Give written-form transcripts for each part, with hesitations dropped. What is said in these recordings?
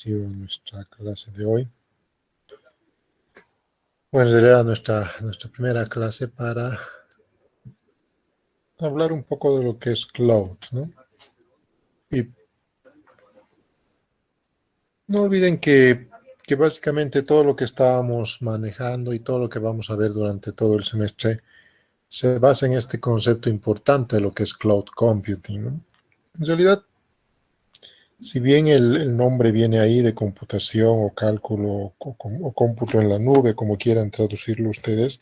sido nuestra clase de hoy. Bueno, en realidad nuestra primera clase para hablar un poco de lo que es cloud, ¿no? Y no olviden que básicamente todo lo que estábamos manejando y todo lo que vamos a ver durante todo el semestre se basa en este concepto importante de lo que es cloud computing, ¿no? En realidad, si bien el nombre viene ahí de computación o cálculo o cómputo en la nube, como quieran traducirlo ustedes,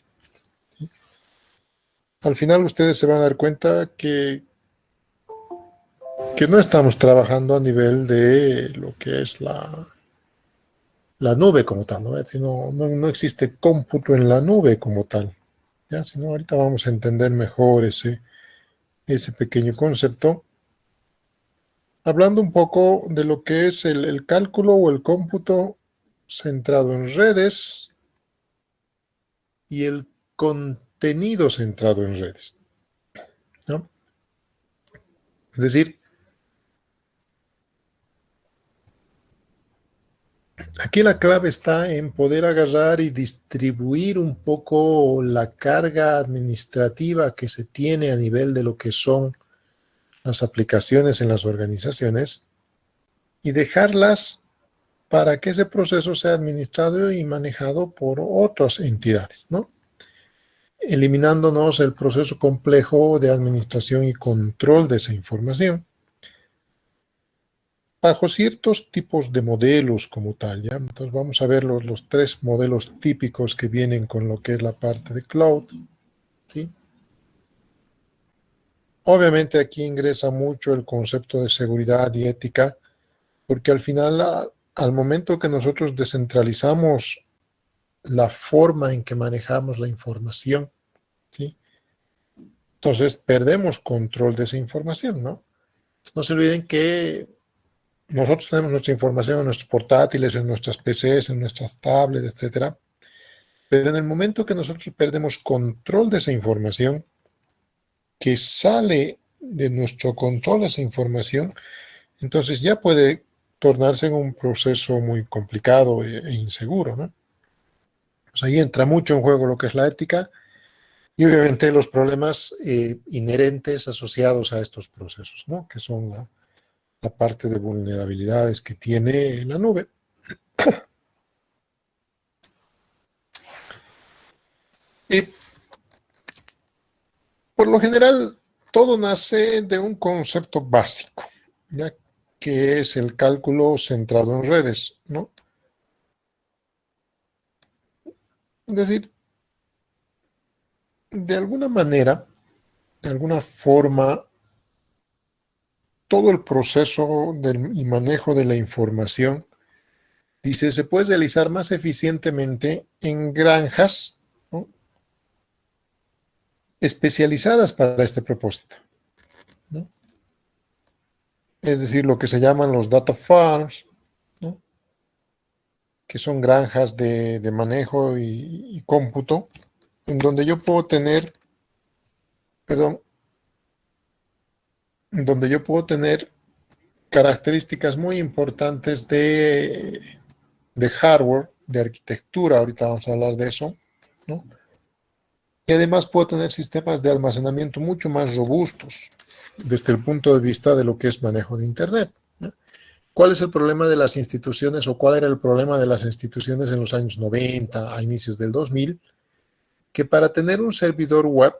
al final ustedes se van a dar cuenta que no estamos trabajando a nivel de lo que es la nube como tal, ¿no? Es decir, no existe cómputo en la nube como tal, ¿ya? Sino ahorita vamos a entender mejor ese pequeño concepto, hablando un poco de lo que es el cálculo o el cómputo centrado en redes y el contenido centrado en redes, ¿no? Es decir, aquí la clave está en poder agarrar y distribuir un poco la carga administrativa que se tiene a nivel de lo que son las aplicaciones en las organizaciones y dejarlas para que ese proceso sea administrado y manejado por otras entidades, ¿no? Eliminándonos el proceso complejo de administración y control de esa información bajo ciertos tipos de modelos como tal, ¿ya? Entonces vamos a ver los tres modelos típicos que vienen con lo que es la parte de cloud, ¿sí? Obviamente aquí ingresa mucho el concepto de seguridad y ética, porque al final, al momento que nosotros descentralizamos la forma en que manejamos la información, ¿sí? Entonces perdemos control de esa información, ¿no? No se olviden que nosotros tenemos nuestra información en nuestros portátiles, en nuestras PCs, en nuestras tablets, etcétera. Pero en el momento que nosotros perdemos control de esa información, que sale de nuestro control esa información, entonces ya puede tornarse en un proceso muy complicado e inseguro, ¿no? Pues ahí entra mucho en juego lo que es la ética y obviamente los problemas inherentes asociados a estos procesos, ¿no? Que son la parte de vulnerabilidades que tiene la nube. Y por lo general, todo nace de un concepto básico, ¿ya? Que es el cálculo centrado en redes, ¿no? Es decir, de alguna manera, de alguna forma, todo el proceso y manejo de la información, dice, se puede realizar más eficientemente en granjas, ¿no? Especializadas para este propósito, ¿no? Es decir, lo que se llaman los data farms, ¿no? Que son granjas de manejo y cómputo, en donde yo puedo tener, perdón, donde yo puedo tener características muy importantes de hardware, de arquitectura, ahorita vamos a hablar de eso, ¿no? Y además puedo tener sistemas de almacenamiento mucho más robustos desde el punto de vista de lo que es manejo de Internet, ¿no? ¿Cuál es el problema de las instituciones o cuál era el problema de las instituciones en los años 90, a inicios del 2000? Que para tener un servidor web,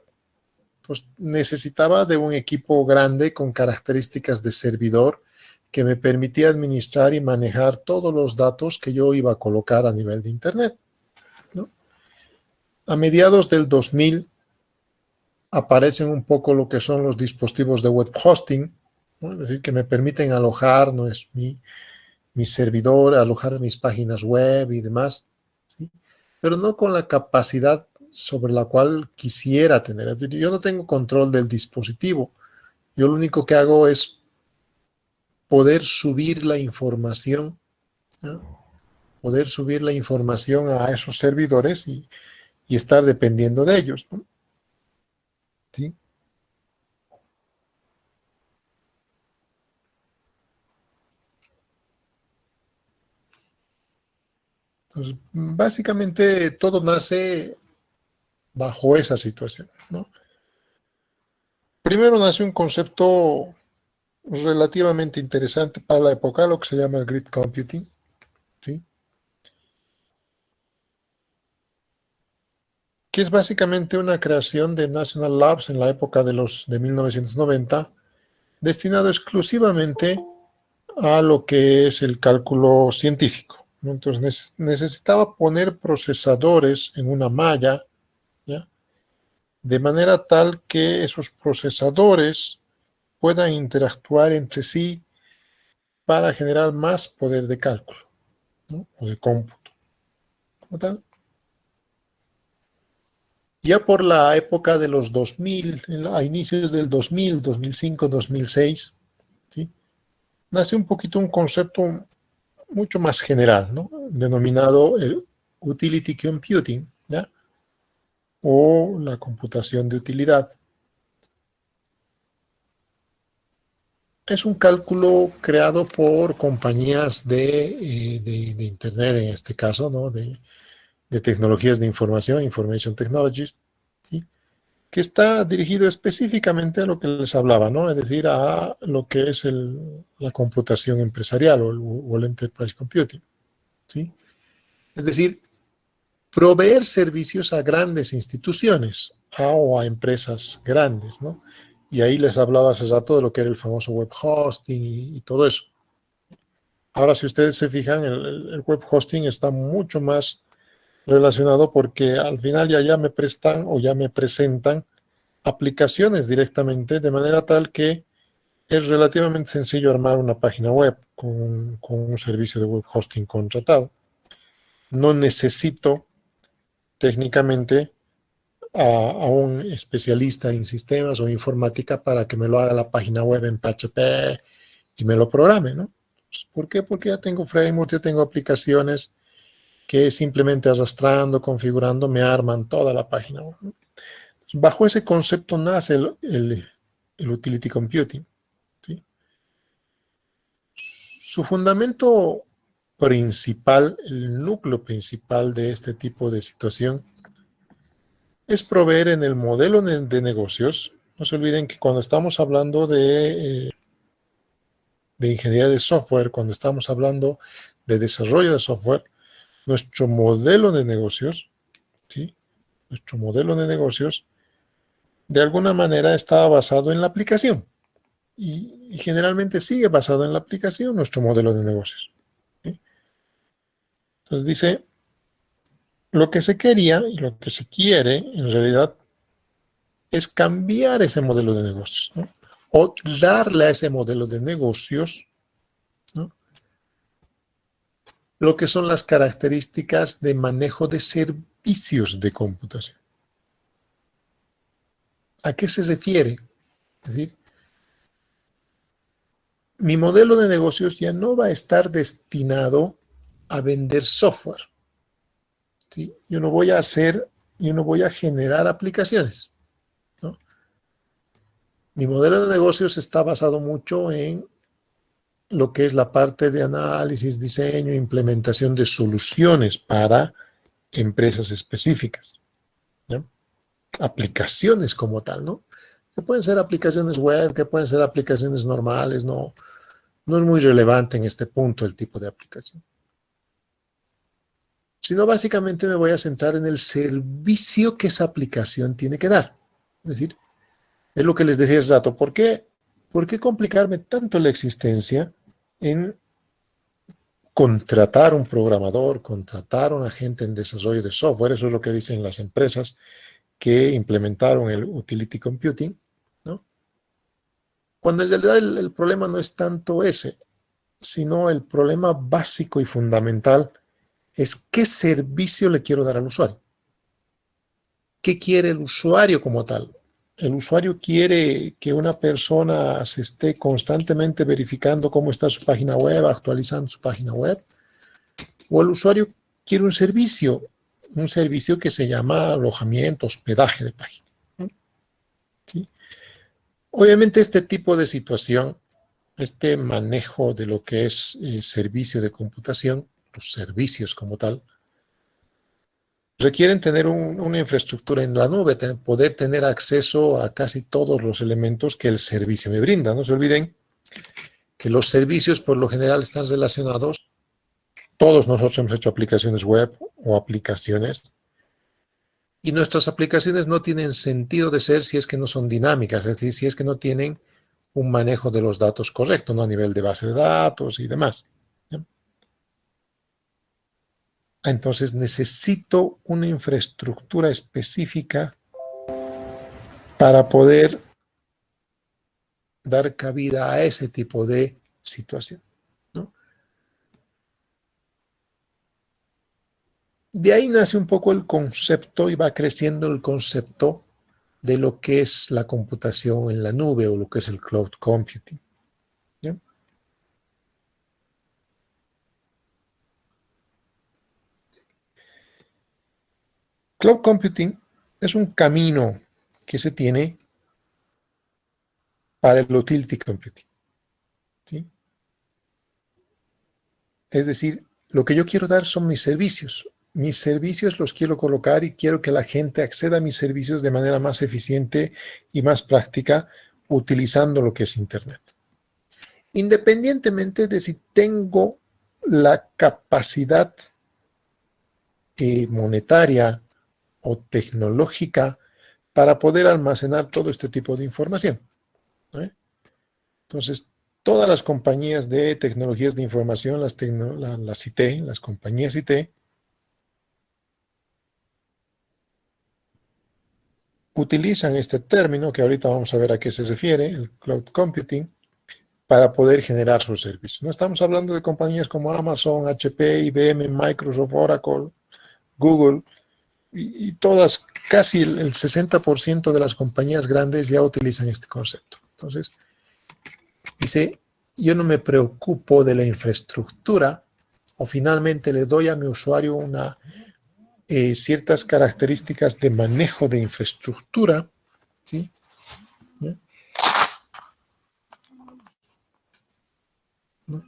pues necesitaba de un equipo grande con características de servidor que me permitía administrar y manejar todos los datos que yo iba a colocar a nivel de Internet, ¿no? A mediados del 2000 aparecen un poco lo que son los dispositivos de web hosting, ¿no? Es decir, que me permiten alojar, no es mi servidor, alojar mis páginas web y demás, ¿sí? Pero no con la capacidad sobre la cual quisiera tener. Es decir, yo no tengo control del dispositivo. Yo lo único que hago es poder subir la información, ¿no? Poder subir la información a esos servidores y estar dependiendo de ellos, ¿no? ¿Sí? Entonces, básicamente todo nace bajo esa situación, ¿no? Primero nace un concepto relativamente interesante para la época, lo que se llama el grid computing, ¿sí? Que es básicamente una creación de National Labs en la época de 1990, destinado exclusivamente a lo que es el cálculo científico, ¿no? Entonces necesitaba poner procesadores en una malla, ¿ya? De manera tal que esos procesadores puedan interactuar entre sí para generar más poder de cálculo, ¿no? O de cómputo, como tal. Ya por la época de los 2000, a inicios del 2000, 2005, 2006, ¿sí? Nace un poquito un concepto mucho más general, ¿no? Denominado el utility computing, ¿ya? O la computación de utilidad. Es un cálculo creado por compañías de Internet, en este caso, ¿no? De tecnologías de información, Information Technologies, ¿sí? Que está dirigido específicamente a lo que les hablaba, ¿no? Es decir, a lo que es la computación empresarial o el enterprise computing, ¿sí? Es decir, proveer servicios a grandes instituciones o a empresas grandes, ¿no? Y ahí les hablaba hace rato de lo que era el famoso web hosting y todo eso. Ahora, si ustedes se fijan, el web hosting está mucho más relacionado porque al final ya me prestan o ya me presentan aplicaciones directamente, de manera tal que es relativamente sencillo armar una página web con un servicio de web hosting contratado. No necesito técnicamente a un especialista en sistemas o informática para que me lo haga la página web en PHP y me lo programe, ¿no? ¿Por qué? Porque ya tengo frameworks, ya tengo aplicaciones que simplemente arrastrando, configurando, me arman toda la página web, ¿no? Bajo ese concepto nace el utility computing, ¿sí? Su fundamento principal, el núcleo principal de este tipo de situación, es proveer en el modelo de negocios. No se olviden que cuando estamos hablando de ingeniería de software, cuando estamos hablando de desarrollo de software, nuestro modelo de negocios, ¿sí? Nuestro modelo de negocios, de alguna manera está basado en la aplicación y generalmente sigue basado en la aplicación nuestro modelo de negocios, ¿sí? Entonces dice, lo que se quería y lo que se quiere en realidad es cambiar ese modelo de negocios, ¿no? O darle a ese modelo de negocios, ¿no? Lo que son las características de manejo de servicios de computación. ¿A qué se refiere? Es decir, mi modelo de negocios ya no va a estar destinado a vender software, ¿sí? Yo no voy a generar aplicaciones, ¿no? Mi modelo de negocios está basado mucho en lo que es la parte de análisis, diseño e implementación de soluciones para empresas específicas, ¿no? Aplicaciones como tal, ¿no? Que pueden ser aplicaciones web, que pueden ser aplicaciones normales, no es muy relevante en este punto el tipo de aplicación. Sino básicamente me voy a centrar en el servicio que esa aplicación tiene que dar. Es decir, es lo que les decía hace rato. ¿Por qué complicarme tanto la existencia en contratar un programador, contratar a un agente en desarrollo de software? Eso es lo que dicen las empresas que implementaron el utility computing, ¿no? Cuando en realidad el problema no es tanto ese, sino el problema básico y fundamental es qué servicio le quiero dar al usuario. ¿Qué quiere el usuario como tal? El usuario quiere que una persona se esté constantemente verificando cómo está su página web, actualizando su página web, o el usuario quiere un servicio que se llama alojamiento, hospedaje de página, ¿sí? Obviamente este tipo de situación, este manejo de lo que es servicio de computación, los servicios como tal, requieren tener una infraestructura en la nube, poder tener acceso a casi todos los elementos que el servicio me brinda. No se olviden que los servicios por lo general están relacionados. Todos nosotros hemos hecho aplicaciones web o aplicaciones y nuestras aplicaciones no tienen sentido de ser si es que no son dinámicas, es decir, si es que no tienen un manejo de los datos correcto, ¿no? A nivel de base de datos y demás. ¿Ya? Entonces necesito una infraestructura específica para poder dar cabida a ese tipo de situación, ¿no? De ahí nace un poco el concepto y va creciendo el concepto de lo que es la computación en la nube o lo que es el cloud computing. ¿Ya? Cloud computing es un camino que se tiene para el utility computing. ¿Sí? Es decir, lo que yo quiero dar son mis servicios. Mis servicios los quiero colocar y quiero que la gente acceda a mis servicios de manera más eficiente y más práctica utilizando lo que es Internet. Independientemente de si tengo la capacidad monetaria o tecnológica para poder almacenar todo este tipo de información, ¿no? Entonces, todas las compañías de tecnologías de información, las IT, las compañías IT, utilizan este término, que ahorita vamos a ver a qué se refiere, el cloud computing, para poder generar sus servicios. No estamos hablando de compañías como Amazon, HP, IBM, Microsoft, Oracle, Google, y todas, casi el 60% de las compañías grandes ya utilizan este concepto. Entonces, dice, yo no me preocupo de la infraestructura o finalmente le doy a mi usuario ciertas características de manejo de infraestructura, ¿sí? ¿Ya? ¿No?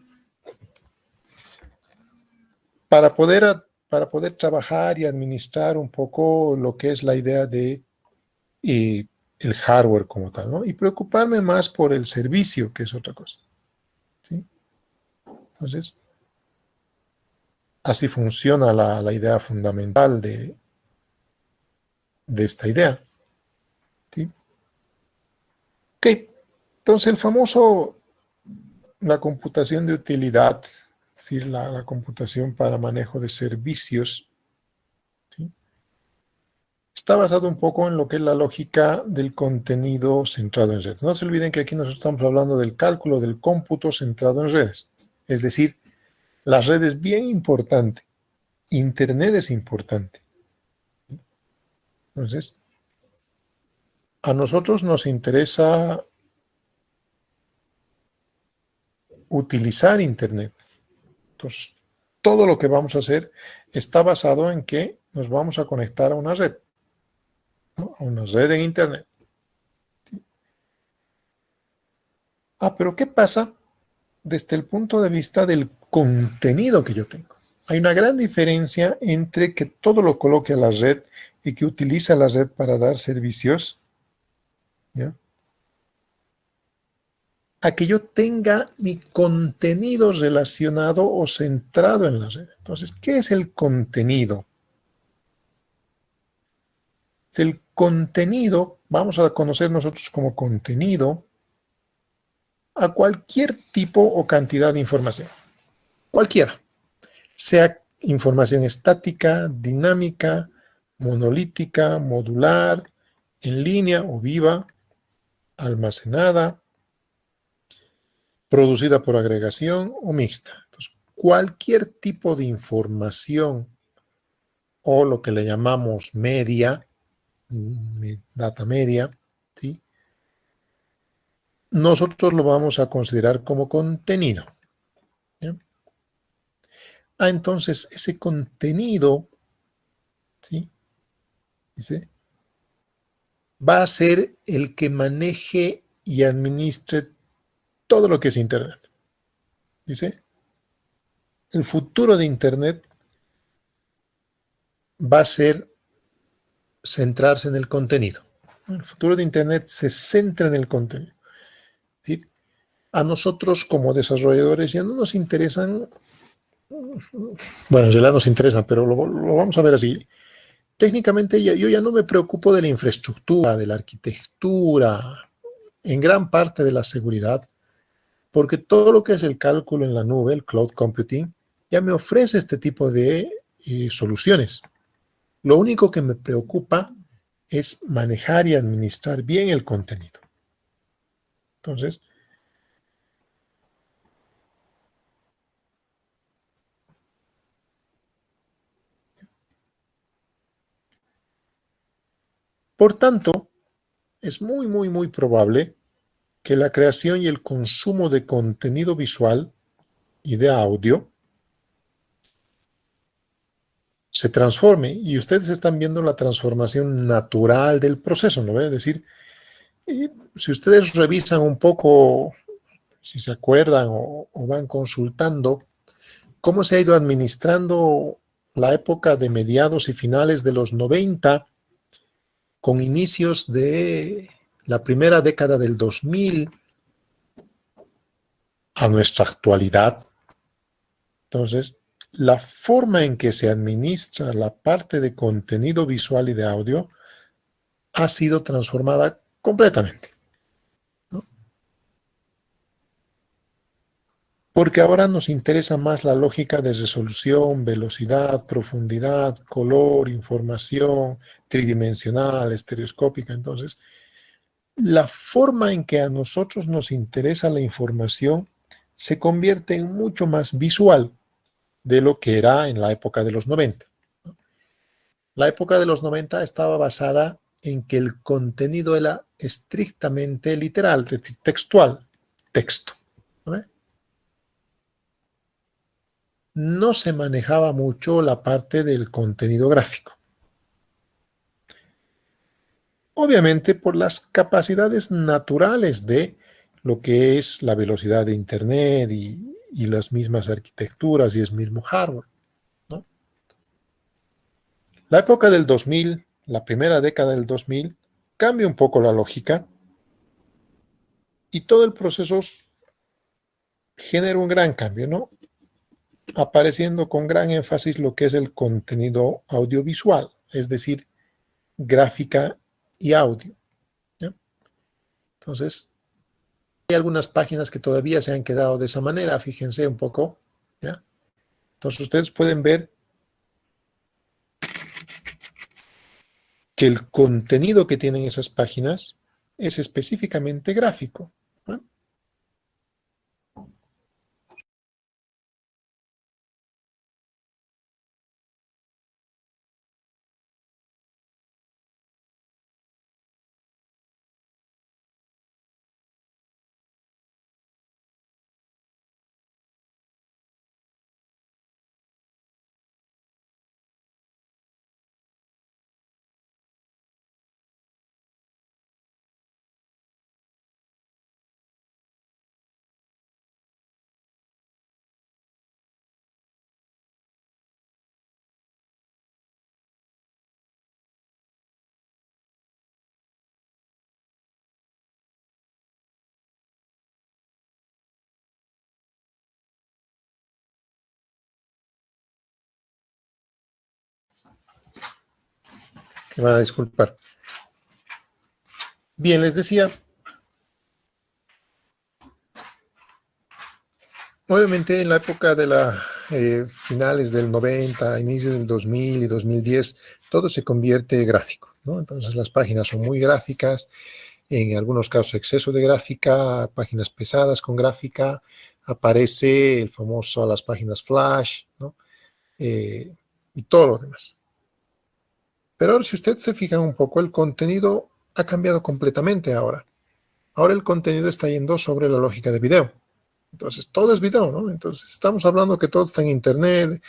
Para poder trabajar y administrar un poco lo que es la idea de el hardware como tal, ¿no? Y preocuparme más por el servicio, que es otra cosa, ¿sí? Entonces, así funciona la idea fundamental de esta idea, ¿sí? Ok, entonces la computación de utilidad, es decir, la computación para manejo de servicios, ¿sí? Está basado un poco en lo que es la lógica del contenido centrado en redes. No se olviden que aquí nosotros estamos hablando del cálculo del cómputo centrado en redes. Es decir, la red es bien importante. Internet es importante. Entonces, a nosotros nos interesa utilizar Internet. Entonces, todo lo que vamos a hacer está basado en que nos vamos a conectar a una red, ¿no? A una red en Internet. Pero ¿qué pasa desde el punto de vista del contenido que yo tengo? Hay una gran diferencia entre que todo lo coloque a la red y que utiliza la red para dar servicios, ¿ya? A que yo tenga mi contenido relacionado o centrado en la red. Entonces, ¿qué es el contenido? El contenido, vamos a conocer nosotros como contenido a cualquier tipo o cantidad de información, cualquiera, sea información estática, dinámica, monolítica, modular, en línea o viva, almacenada, producida por agregación o mixta. Entonces, cualquier tipo de información o lo que le llamamos media, data media, ¿sí? Nosotros lo vamos a considerar como contenido, ¿ya? Entonces, ese contenido, ¿sí? Dice, va a ser el que maneje y administre todo lo que es Internet. Dice, el futuro de Internet va a ser centrarse en el contenido. El futuro de Internet se centra en el contenido. ¿Sí? A nosotros como desarrolladores ya no nos interesan, bueno, en realidad nos interesan, pero lo vamos a ver así. Técnicamente yo ya no me preocupo de la infraestructura, de la arquitectura, en gran parte de la seguridad, porque todo lo que es el cálculo en la nube, el cloud computing, ya me ofrece este tipo de soluciones. Lo único que me preocupa es manejar y administrar bien el contenido. Entonces, por tanto, es muy probable que la creación y el consumo de contenido visual y de audio se transforme, y ustedes están viendo la transformación natural del proceso, ¿no? Es decir, si ustedes revisan un poco, si se acuerdan o van consultando, cómo se ha ido administrando la época de mediados y finales de los 90, con inicios de la primera década del 2000 a nuestra actualidad. Entonces, la forma en que se administra la parte de contenido visual y de audio ha sido transformada completamente, ¿no? Porque ahora nos interesa más la lógica de resolución, velocidad, profundidad, color, información tridimensional, estereoscópica. Entonces, la forma en que a nosotros nos interesa la información se convierte en mucho más visual de lo que era en la época de los 90. La época de los 90 estaba basada en que el contenido era estrictamente literal, textual, texto, ¿no? No se manejaba mucho la parte del contenido gráfico. Obviamente por las capacidades naturales de lo que es la velocidad de Internet y las mismas arquitecturas y el mismo hardware, ¿no? La época del 2000, la primera década del 2000, cambia un poco la lógica y todo el proceso genera un gran cambio, ¿no? Apareciendo con gran énfasis lo que es el contenido audiovisual, es decir, gráfica y audio, ¿ya? Entonces, hay algunas páginas que todavía se han quedado de esa manera, fíjense un poco, ¿ya? Entonces ustedes pueden ver que el contenido que tienen esas páginas es específicamente gráfico, ¿no? Me van a disculpar. Bien, les decía, obviamente en la época de la finales del 90, inicio del 2000 y 2010, todo se convierte gráfico, ¿no? Entonces las páginas son muy gráficas, en algunos casos exceso de gráfica, páginas pesadas con gráfica, aparece el famoso las páginas flash, ¿no? Y todo lo demás. Pero ahora si usted se fija un poco, el contenido ha cambiado completamente ahora. Ahora el contenido está yendo sobre la lógica de video. Entonces, todo es video, ¿no? Entonces, estamos hablando que todo está en Internet.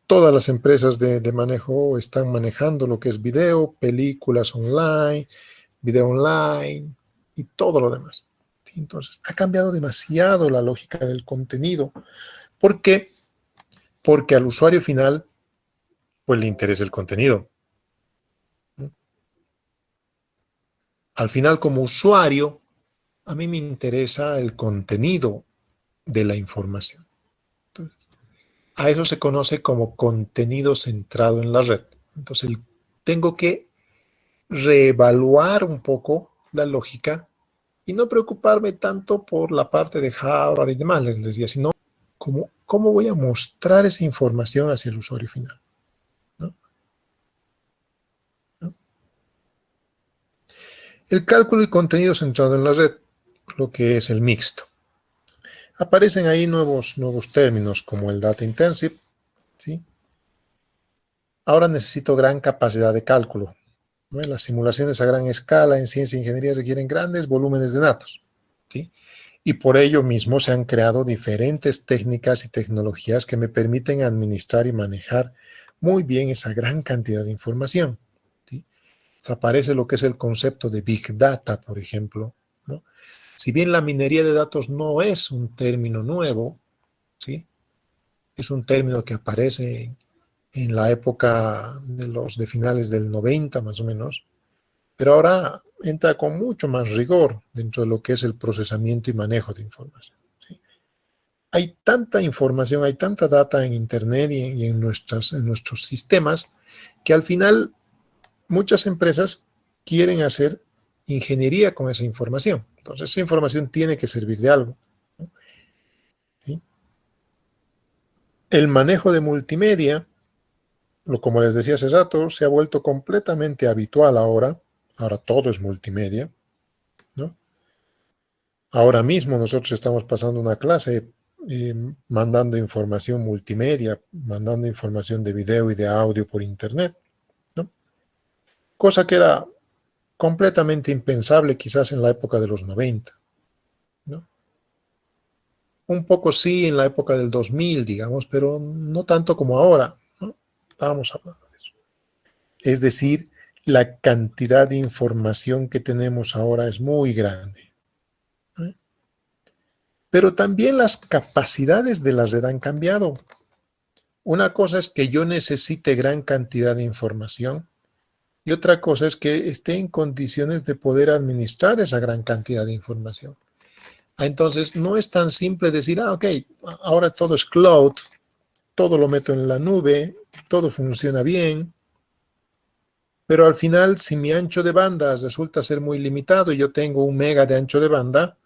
Todas las empresas de manejo están manejando lo que es video, películas online, video online y todo lo demás. ¿Sí? Entonces, ha cambiado demasiado la lógica del contenido. ¿Por qué? Porque al usuario final pues le interesa el contenido. Al final, como usuario, a mí me interesa el contenido de la información. Entonces, a eso se conoce como contenido centrado en la red. Entonces, tengo que reevaluar un poco la lógica y no preocuparme tanto por la parte de hardware y demás, les decía, sino cómo voy a mostrar esa información hacia el usuario final. ¿No? ¿No? El cálculo y contenido centrado en la red, lo que es el mixto. Aparecen ahí nuevos términos como el data intensive, ¿sí? Ahora necesito gran capacidad de cálculo, ¿no? Las simulaciones a gran escala en ciencia e ingeniería requieren grandes volúmenes de datos, ¿sí? Y por ello mismo se han creado diferentes técnicas y tecnologías que me permiten administrar y manejar muy bien esa gran cantidad de información, ¿sí? Aparece lo que es el concepto de Big Data, por ejemplo, ¿no? Si bien la minería de datos no es un término nuevo, ¿sí? Es un término que aparece en la época de finales del 90 más o menos, pero ahora entra con mucho más rigor dentro de lo que es el procesamiento y manejo de información, ¿sí? Hay tanta información, hay tanta data en Internet y en nuestros sistemas que al final muchas empresas quieren hacer ingeniería con esa información. Entonces, esa información tiene que servir de algo, ¿sí? El manejo de multimedia, como les decía hace rato, se ha vuelto completamente habitual ahora. Ahora todo es multimedia, ¿no? Ahora mismo nosotros estamos pasando una clase mandando información multimedia, mandando información de video y de audio por Internet, ¿no? Cosa que era completamente impensable quizás en la época de los 90, ¿no? Un poco sí en la época del 2000, digamos, pero no tanto como ahora, ¿no? Estábamos hablando de eso. Es decir, la cantidad de información que tenemos ahora es muy grande, ¿no? Pero también las capacidades de la red han cambiado. Una cosa es que yo necesite gran cantidad de información y otra cosa es que esté en condiciones de poder administrar esa gran cantidad de información. Entonces, no es tan simple decir, ok, ahora todo es cloud, todo lo meto en la nube, todo funciona bien, pero al final, si mi ancho de banda resulta ser muy limitado y yo tengo 1 mega de ancho de banda,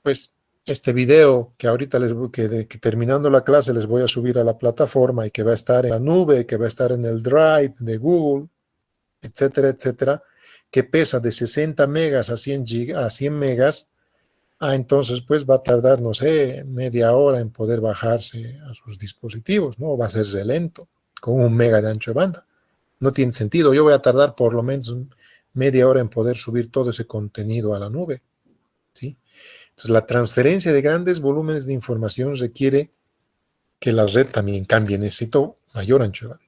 pues este video que ahorita que terminando la clase les voy a subir a la plataforma y que va a estar en la nube, que va a estar en el Drive de Google, etcétera, etcétera, que pesa de 60 megas a 100 megas, entonces pues va a tardar, no sé, media hora en poder bajarse a sus dispositivos, ¿no? Va a serse lento, con 1 mega de ancho de banda. No tiene sentido. Yo voy a tardar por lo menos media hora en poder subir todo ese contenido a la nube, ¿sí? Entonces, la transferencia de grandes volúmenes de información requiere que la red también cambie. Necesito mayor ancho de banda.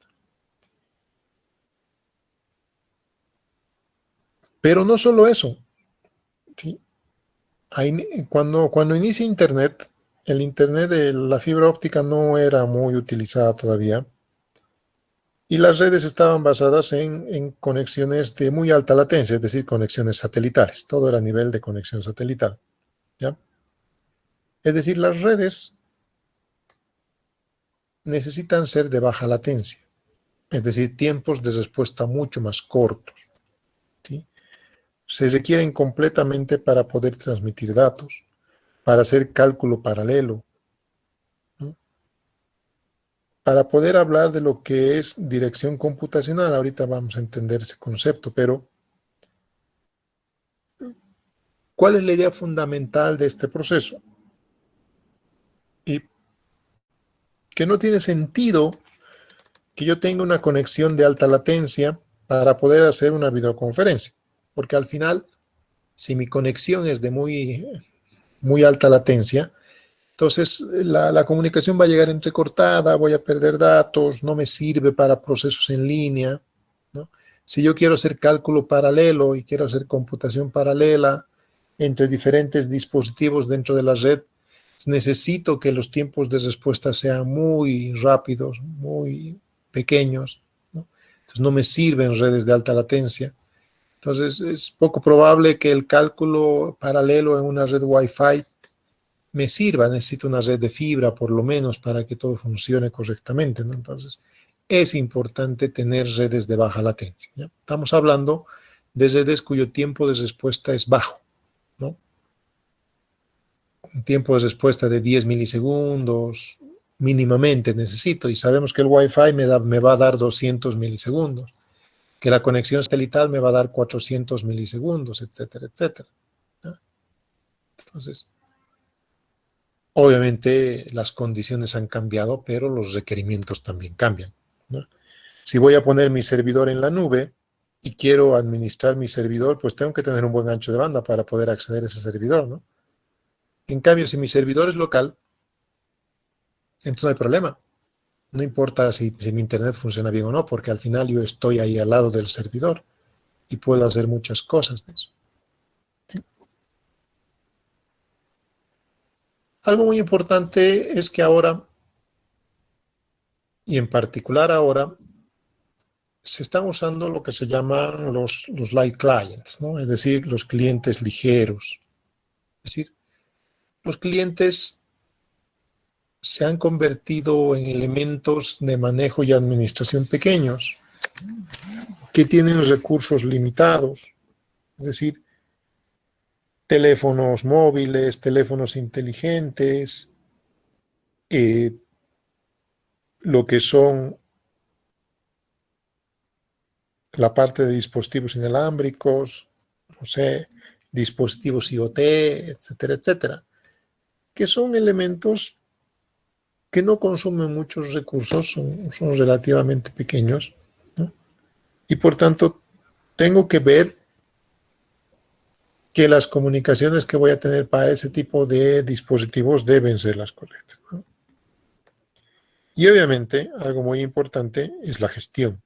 Pero no solo eso, ¿sí? Cuando inicia Internet, el Internet de la fibra óptica no era muy utilizada todavía y las redes estaban basadas en conexiones de muy alta latencia, es decir, conexiones satelitales. Todo era a nivel de conexión satelital, ¿ya? Es decir, las redes necesitan ser de baja latencia, es decir, tiempos de respuesta mucho más cortos, ¿sí? Se requieren completamente para poder transmitir datos, para hacer cálculo paralelo, ¿no? Para poder hablar de lo que es dirección computacional. Ahorita vamos a entender ese concepto, pero ¿cuál es la idea fundamental de este proceso? Y que no tiene sentido que yo tenga una conexión de alta latencia para poder hacer una videoconferencia, porque al final, si mi conexión es de muy alta latencia, entonces la comunicación va a llegar entrecortada, voy a perder datos, no me sirve para procesos en línea, ¿no? Si yo quiero hacer cálculo paralelo y quiero hacer computación paralela entre diferentes dispositivos dentro de la red, necesito que los tiempos de respuesta sean muy rápidos, muy pequeños, ¿no? Entonces no me sirven redes de alta latencia. Entonces es poco probable que el cálculo paralelo en una red Wi-Fi me sirva. Necesito una red de fibra por lo menos para que todo funcione correctamente, ¿no? Entonces es importante tener redes de baja latencia, ¿ya? Estamos hablando de redes cuyo tiempo de respuesta es bajo, ¿no? Un tiempo de respuesta de 10 milisegundos mínimamente necesito, y sabemos que el Wi-Fi me va a dar 200 milisegundos, que la conexión satelital me va a dar 400 milisegundos, etcétera, etcétera, ¿no? Entonces, obviamente las condiciones han cambiado, pero los requerimientos también cambian, ¿no? Si voy a poner mi servidor en la nube y quiero administrar mi servidor, pues tengo que tener un buen ancho de banda para poder acceder a ese servidor, ¿no? En cambio, si mi servidor es local, entonces no hay problema. No importa si mi internet funciona bien o no, porque al final yo estoy ahí al lado del servidor y puedo hacer muchas cosas de eso. ¿Sí? Algo muy importante es que ahora, y en particular ahora, se están usando lo que se llaman los light clients, ¿no? Es decir, los clientes ligeros. Es decir, los clientes se han convertido en elementos de manejo y administración pequeños que tienen recursos limitados, es decir, teléfonos móviles, teléfonos inteligentes, eh, lo que son la parte de dispositivos inalámbricos, no sé, dispositivos IoT, etcétera, etcétera, que son elementos que no consumen muchos recursos, son relativamente pequeños, ¿no? Y por tanto tengo que ver que las comunicaciones que voy a tener para ese tipo de dispositivos deben ser las correctas, ¿no? Y obviamente algo muy importante es la gestión,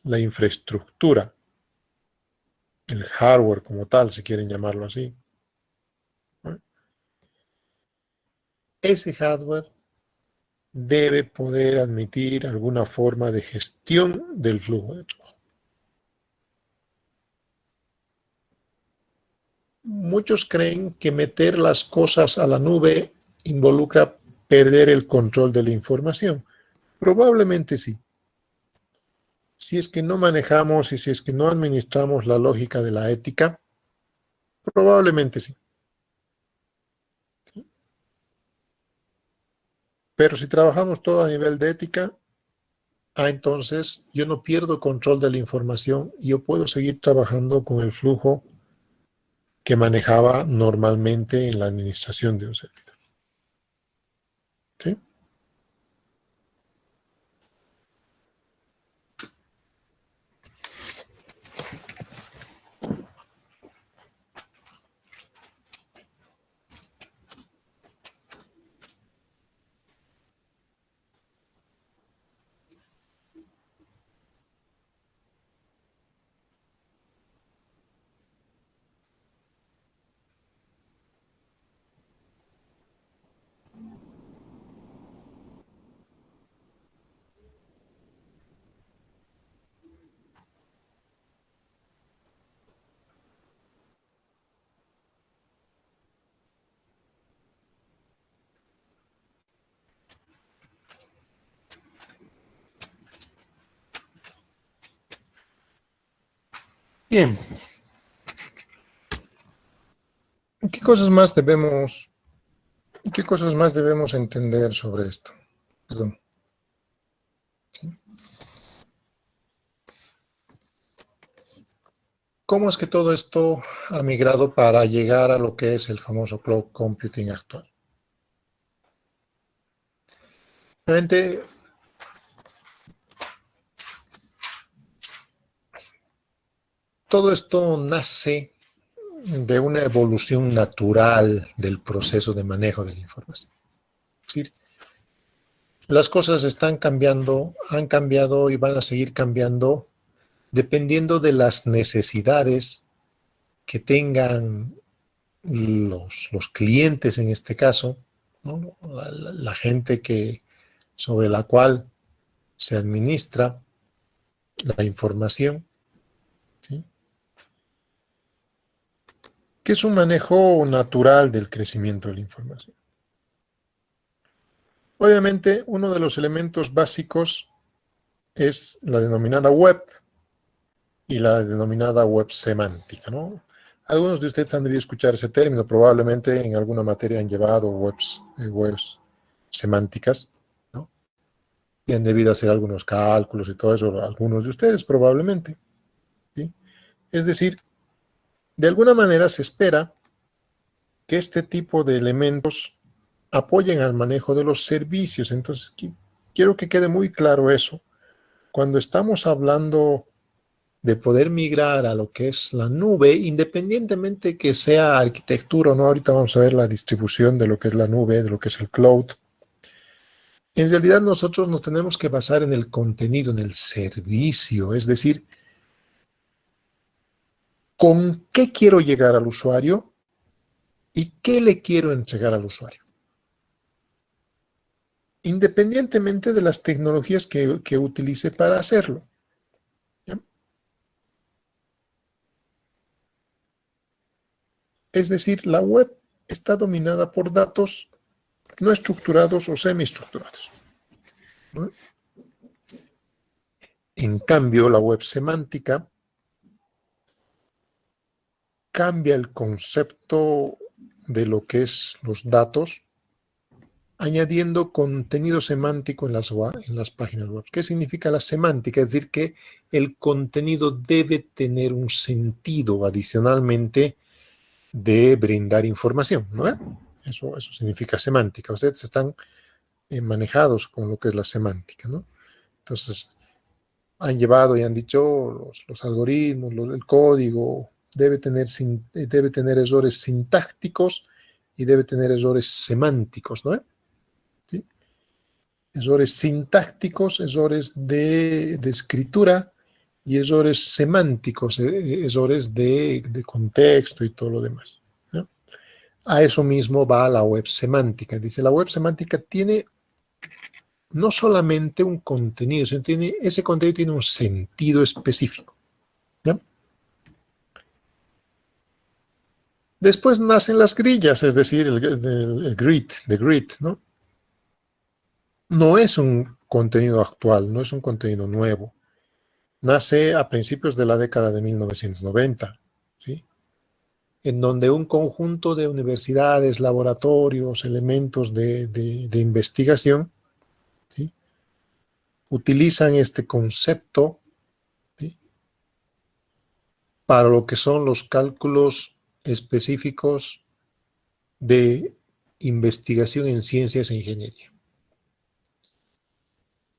la infraestructura, el hardware como tal, si quieren llamarlo así, ¿no? Ese hardware debe poder admitir alguna forma de gestión del flujo de trabajo. Muchos creen que meter las cosas a la nube involucra perder el control de la información. Probablemente sí. Si es que no manejamos y si es que no administramos la lógica de la ética, probablemente sí. Pero si trabajamos todo a nivel de ética, entonces yo no pierdo control de la información y yo puedo seguir trabajando con el flujo que manejaba normalmente en la administración de un servidor. ¿Sí? Bien. ¿Qué cosas más debemos entender sobre esto? Perdón. ¿Sí? ¿Cómo es que todo esto ha migrado para llegar a lo que es el famoso cloud computing actual? Realmente, todo esto nace de una evolución natural del proceso de manejo de la información. Es decir, las cosas están cambiando, han cambiado y van a seguir cambiando dependiendo de las necesidades que tengan los clientes en este caso, ¿no? La gente sobre la cual se administra la información, ¿sí? Que es un manejo natural del crecimiento de la información. Obviamente, uno de los elementos básicos es la denominada web y la denominada web semántica, ¿no? Algunos de ustedes han debido escuchar ese término, probablemente en alguna materia han llevado webs semánticas, ¿no? Y han debido hacer algunos cálculos y todo eso, algunos de ustedes probablemente, ¿sí? Es decir, de alguna manera se espera que este tipo de elementos apoyen al manejo de los servicios. Entonces, quiero que quede muy claro eso. Cuando estamos hablando de poder migrar a lo que es la nube, independientemente que sea arquitectura o no, ahorita vamos a ver la distribución de lo que es la nube, de lo que es el cloud. En realidad nosotros nos tenemos que basar en el contenido, en el servicio, es decir, ¿con qué quiero llegar al usuario y qué le quiero entregar al usuario? Independientemente de las tecnologías que utilice para hacerlo. ¿Ya? Es decir, la web está dominada por datos no estructurados o semiestructurados, ¿no? En cambio, la web semántica cambia el concepto de lo que es los datos, añadiendo contenido semántico en las páginas web. ¿Qué significa la semántica? Es decir, que el contenido debe tener un sentido adicionalmente de brindar información, ¿no? Eso significa semántica. Ustedes están manejados con lo que es la semántica, ¿no? Entonces, han llevado y han dicho los algoritmos, el código, debe tener errores sintácticos y debe tener errores semánticos, ¿no? ¿Sí? Errores sintácticos, errores de escritura y errores semánticos, errores de contexto y todo lo demás, ¿no? A eso mismo va la web semántica. Dice, la web semántica tiene no solamente un contenido, sino ese contenido tiene un sentido específico, ¿ya? Después nacen las grillas, es decir, el grid, ¿no? No es un contenido actual, no es un contenido nuevo. Nace a principios de la década de 1990, ¿sí? En donde un conjunto de universidades, laboratorios, elementos de investigación, ¿sí? Utilizan este concepto, ¿sí? Para lo que son los cálculos específicos de investigación en ciencias e ingeniería.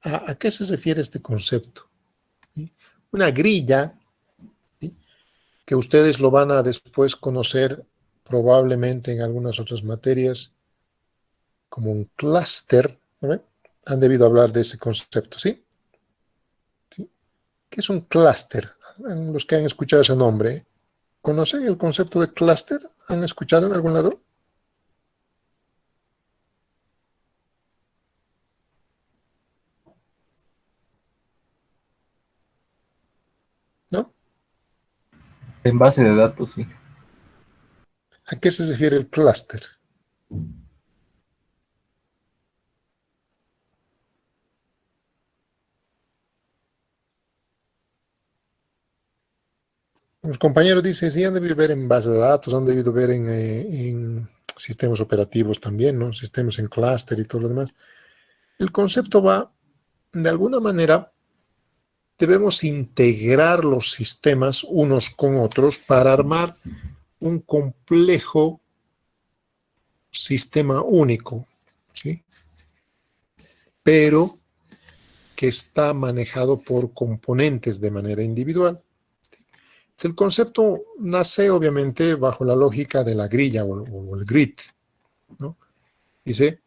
¿A qué se refiere este concepto? ¿Sí? Una grilla, ¿sí? Que ustedes lo van a después conocer probablemente en algunas otras materias como un clúster, ¿no? Han debido hablar de ese concepto, ¿sí? ¿Sí? ¿Qué es un clúster? Los que han escuchado ese nombre, ¿conocen el concepto de clúster? ¿Han escuchado en algún lado? ¿No? En base de datos, sí. ¿A qué se refiere el clúster? Los compañeros dicen, sí, han debido ver en base de datos, han debido ver en sistemas operativos también, ¿no? Sistemas en clúster y todo lo demás. El concepto va, de alguna manera, debemos integrar los sistemas unos con otros para armar un complejo sistema único, ¿sí? Pero que está manejado por componentes de manera individual. El concepto nace obviamente bajo la lógica de la grilla o el grid, ¿no? Dice,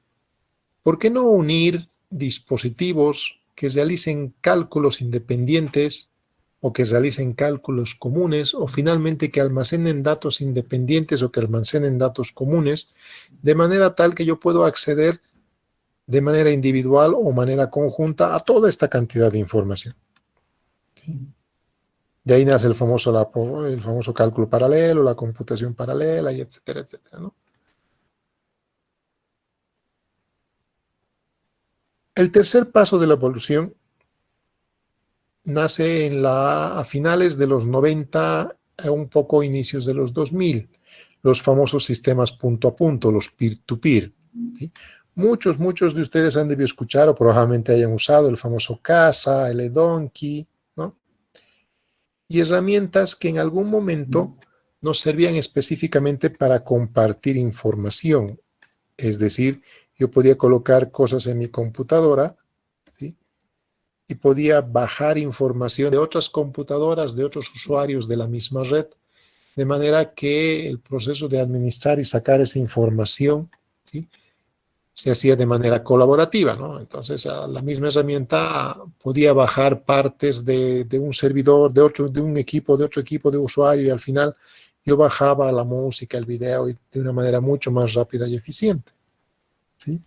¿por qué no unir dispositivos que realicen cálculos independientes o que realicen cálculos comunes o finalmente que almacenen datos independientes o que almacenen datos comunes de manera tal que yo puedo acceder de manera individual o manera conjunta a toda esta cantidad de información. ¿Sí? De ahí nace el famoso cálculo paralelo, la computación paralela, y etcétera, etcétera, ¿no? El tercer paso de la evolución nace a finales de los 90, un poco inicios de los 2000, los famosos sistemas punto a punto, los peer-to-peer. ¿Sí? Muchos de ustedes han debido escuchar o probablemente hayan usado el famoso Casa, el eDonkey, ¿no? Y herramientas que en algún momento nos servían específicamente para compartir información. Es decir, yo podía colocar cosas en mi computadora, ¿sí? Y podía bajar información de otras computadoras, de otros usuarios de la misma red, de manera que el proceso de administrar y sacar esa información, ¿sí?, se hacía de manera colaborativa, ¿no? Entonces, la misma herramienta podía bajar partes de un servidor, de un equipo, de otro equipo de usuario, y al final yo bajaba la música, el video, de una manera mucho más rápida y eficiente, ¿sí?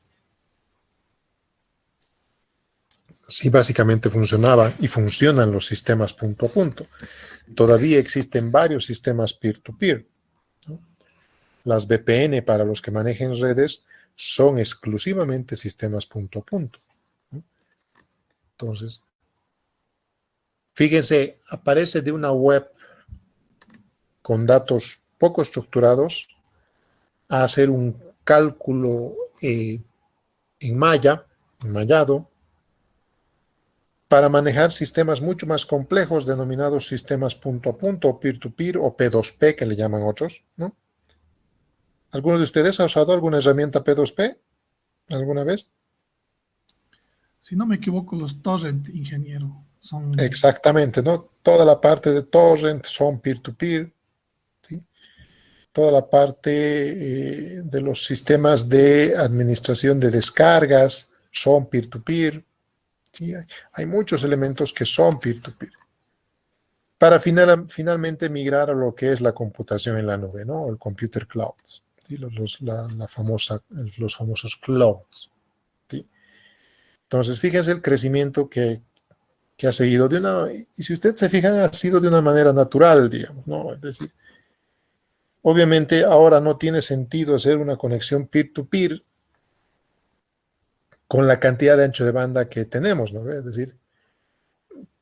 Así básicamente funcionaba y funcionan los sistemas punto a punto. Todavía existen varios sistemas peer-to-peer, ¿no? Las VPN, para los que manejen redes, son exclusivamente sistemas punto a punto, ¿no? Entonces, fíjense, aparece de una web con datos poco estructurados a hacer un cálculo enmallado, para manejar sistemas mucho más complejos denominados sistemas punto a punto, o peer-to-peer, o P2P, que le llaman otros, ¿no? ¿Alguno de ustedes ha usado alguna herramienta P2P alguna vez? Si no me equivoco, los torrent, ingeniero, son... Exactamente, ¿no? Toda la parte de torrent son peer-to-peer, ¿sí? Toda la parte de los sistemas de administración de descargas son peer-to-peer, ¿sí? Hay muchos elementos que son peer-to-peer. Para finalmente migrar a lo que es la computación en la nube, ¿no? El computer clouds, ¿sí? Los famosos clouds, ¿sí? Entonces, fíjense el crecimiento que ha seguido y si usted se fija, ha sido de una manera natural, digamos, ¿no? Es decir, obviamente ahora no tiene sentido hacer una conexión peer-to-peer con la cantidad de ancho de banda que tenemos, ¿no? Es decir,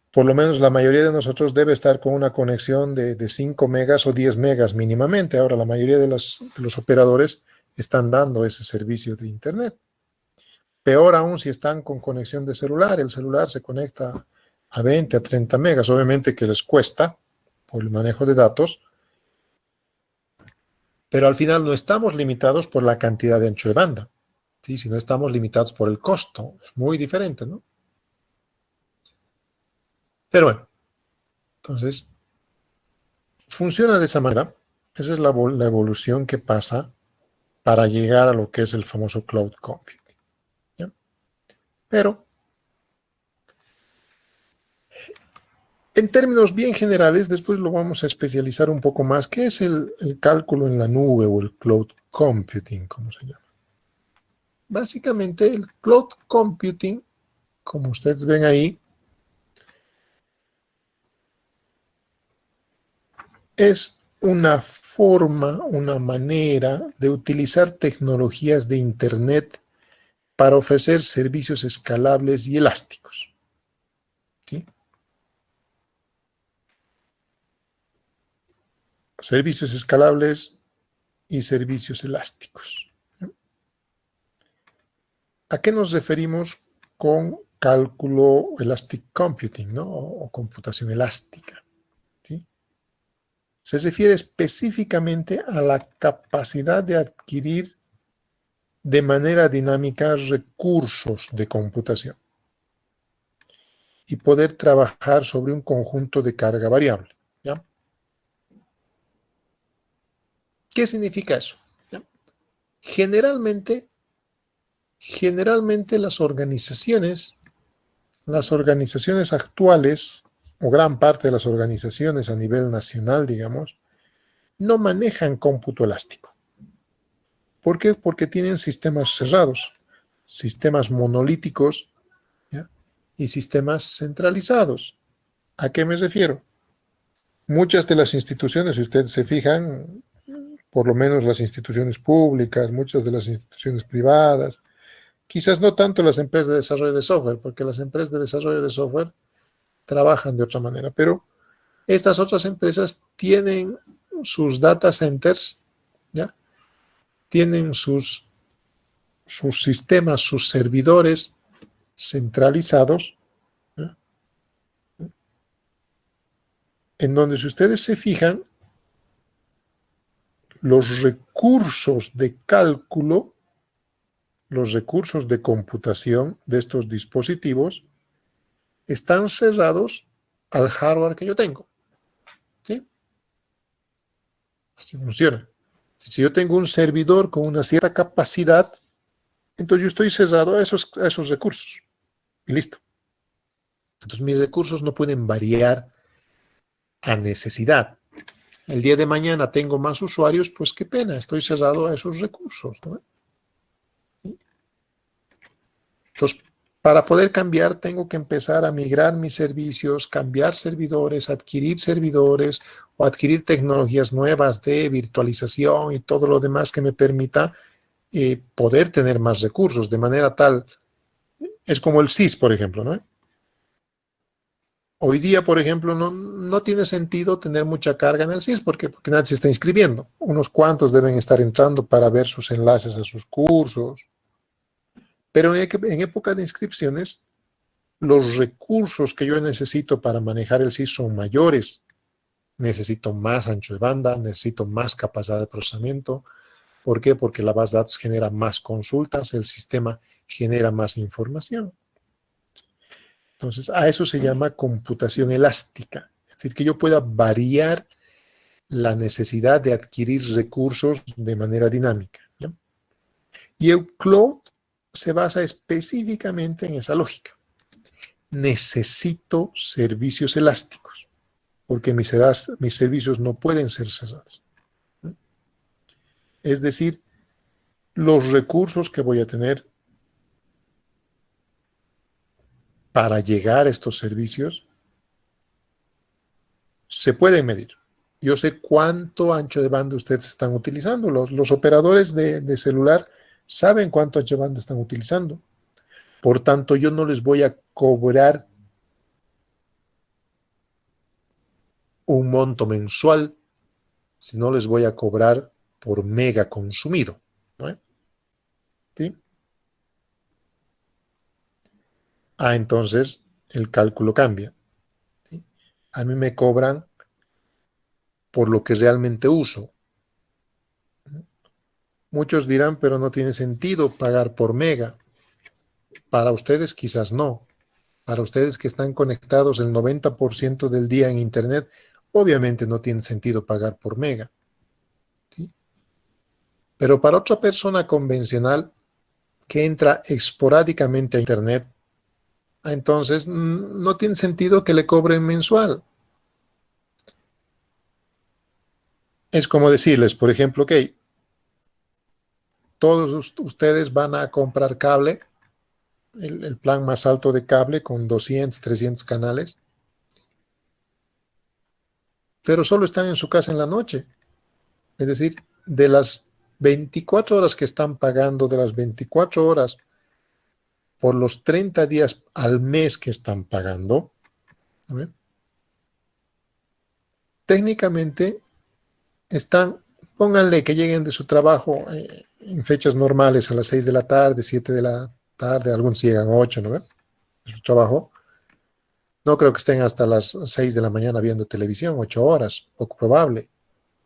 por lo menos la mayoría de nosotros debe estar con una conexión de 5 megas o 10 megas mínimamente. Ahora la mayoría de los operadores están dando ese servicio de Internet. Peor aún si están con conexión de celular. El celular se conecta a 20, a 30 megas. Obviamente que les cuesta por el manejo de datos, pero al final no estamos limitados por la cantidad de ancho de banda, ¿sí? Sino estamos limitados por el costo. Es muy diferente, ¿no? Pero bueno, entonces, funciona de esa manera. Esa es la evolución que pasa para llegar a lo que es el famoso cloud computing, ¿ya? Pero, en términos bien generales, después lo vamos a especializar un poco más. ¿Qué es el cálculo en la nube o el cloud computing, como se llama? Básicamente, el cloud computing, como ustedes ven ahí, es una forma, una manera de utilizar tecnologías de Internet para ofrecer servicios escalables y elásticos, ¿sí? Servicios escalables y servicios elásticos, ¿sí? ¿A qué nos referimos con cálculo elastic computing, ¿no? O computación elástica, ¿sí? Se refiere específicamente a la capacidad de adquirir de manera dinámica recursos de computación y poder trabajar sobre un conjunto de carga variable, ¿ya? ¿Qué significa eso? ¿Ya? Generalmente las organizaciones actuales, o gran parte de las organizaciones a nivel nacional, digamos, no manejan cómputo elástico. ¿Por qué? Porque tienen sistemas cerrados. sistemas monolíticos, ¿ya? Y sistemas centralizados. ¿A qué me refiero? Muchas de las instituciones, si ustedes se fijan, por lo menos las instituciones públicas, muchas de las instituciones privadas, quizás no tanto las empresas de desarrollo de software, porque las empresas de desarrollo de software trabajan de otra manera, pero estas otras empresas tienen sus data centers, ¿ya? Tienen sus sistemas, sus servidores centralizados, ¿ya? En donde, si ustedes se fijan, los recursos de cálculo, los recursos de computación de estos dispositivos están cerrados al hardware que yo tengo. ¿Sí? Así funciona. Si yo tengo un servidor con una cierta capacidad, entonces yo estoy cerrado a esos recursos. Y listo. Entonces mis recursos no pueden variar a necesidad. El día de mañana tengo más usuarios, pues qué pena, estoy cerrado a esos recursos, ¿no? ¿Sí? Entonces, para poder cambiar, tengo que empezar a migrar mis servicios, cambiar servidores, adquirir servidores o adquirir tecnologías nuevas de virtualización y todo lo demás que me permita poder tener más recursos, de manera tal, es como el SIS, por ejemplo, ¿no? Hoy día, por ejemplo, no tiene sentido tener mucha carga en el SIS porque nadie se está inscribiendo. Unos cuantos deben estar entrando para ver sus enlaces a sus cursos. Pero en época de inscripciones, los recursos que yo necesito para manejar el SIS son mayores. Necesito más ancho de banda, necesito más capacidad de procesamiento. ¿Por qué? Porque la base de datos genera más consultas, el sistema genera más información. Entonces, a eso se llama computación elástica. Es decir, que yo pueda variar la necesidad de adquirir recursos de manera dinámica, ¿ya? Y el cloud se basa específicamente en esa lógica. Necesito servicios elásticos, porque mis servicios no pueden ser cerrados. Es decir, los recursos que voy a tener para llegar a estos servicios se pueden medir. Yo sé cuánto ancho de banda ustedes están utilizando. Los operadores de celular saben cuánto ancho de banda están utilizando. Por tanto, yo no les voy a cobrar un monto mensual, sino les voy a cobrar por mega consumido, ¿no? ¿Sí? Entonces el cálculo cambia, ¿sí? A mí me cobran por lo que realmente uso. Muchos dirán, pero no tiene sentido pagar por mega. Para ustedes quizás no. Para ustedes que están conectados el 90% del día en Internet, obviamente no tiene sentido pagar por mega, ¿sí? Pero para otra persona convencional que entra esporádicamente a Internet, entonces no tiene sentido que le cobren mensual. Es como decirles, por ejemplo, ok, todos ustedes van a comprar cable, el plan más alto de cable con 200, 300 canales, pero solo están en su casa en la noche. Es decir, de las 24 horas que están pagando, de las 24 horas por los 30 días al mes que están pagando, ¿no? Técnicamente están, pónganle que lleguen de su trabajo en fechas normales a las 6 de la tarde, 7 de la tarde, algunos llegan a 8, ¿no? De su trabajo. No creo que estén hasta las 6 de la mañana viendo televisión, 8 horas, poco probable.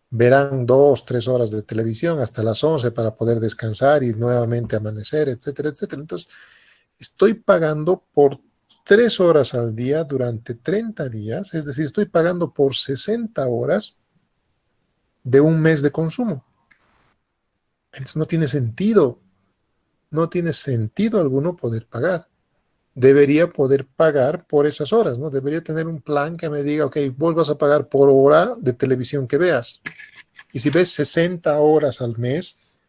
Verán 2, 3 horas de televisión hasta las 11 para poder descansar y nuevamente amanecer, etcétera, etcétera. Entonces, estoy pagando por 3 horas al día durante 30 días, es decir, estoy pagando por 60 horas de un mes de consumo. Entonces no tiene sentido alguno poder pagar. Debería poder pagar por esas horas, ¿no? Debería tener un plan que me diga, ok, vos vas a pagar por hora de televisión que veas. Y si ves 60 horas al mes,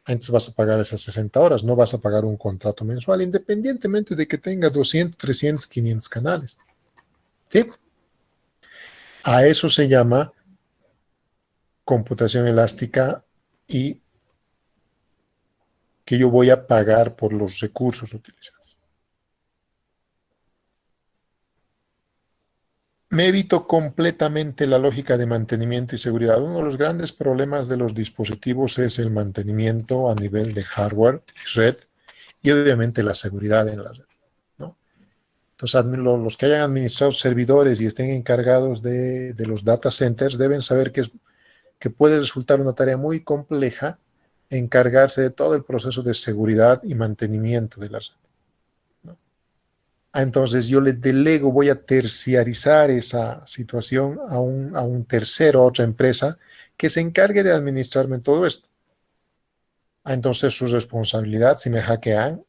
Entonces vas a pagar esas 60 horas, no vas a pagar un contrato mensual, independientemente de que tenga 200, 300, 500 canales. ¿Sí? A eso se llama computación elástica y que yo voy a pagar por los recursos utilizados. Me evito completamente la lógica de mantenimiento y seguridad. Uno de los grandes problemas de los dispositivos es el mantenimiento a nivel de hardware, red, y obviamente la seguridad en la red, ¿no? Entonces, los que hayan administrado servidores y estén encargados de los data centers deben saber que puede resultar una tarea muy compleja encargarse de todo el proceso de seguridad y mantenimiento de la red, ¿no? Entonces yo le delego, voy a terciarizar esa situación a un tercero, a otra empresa que se encargue de administrarme todo esto. Entonces su responsabilidad, si me hackean,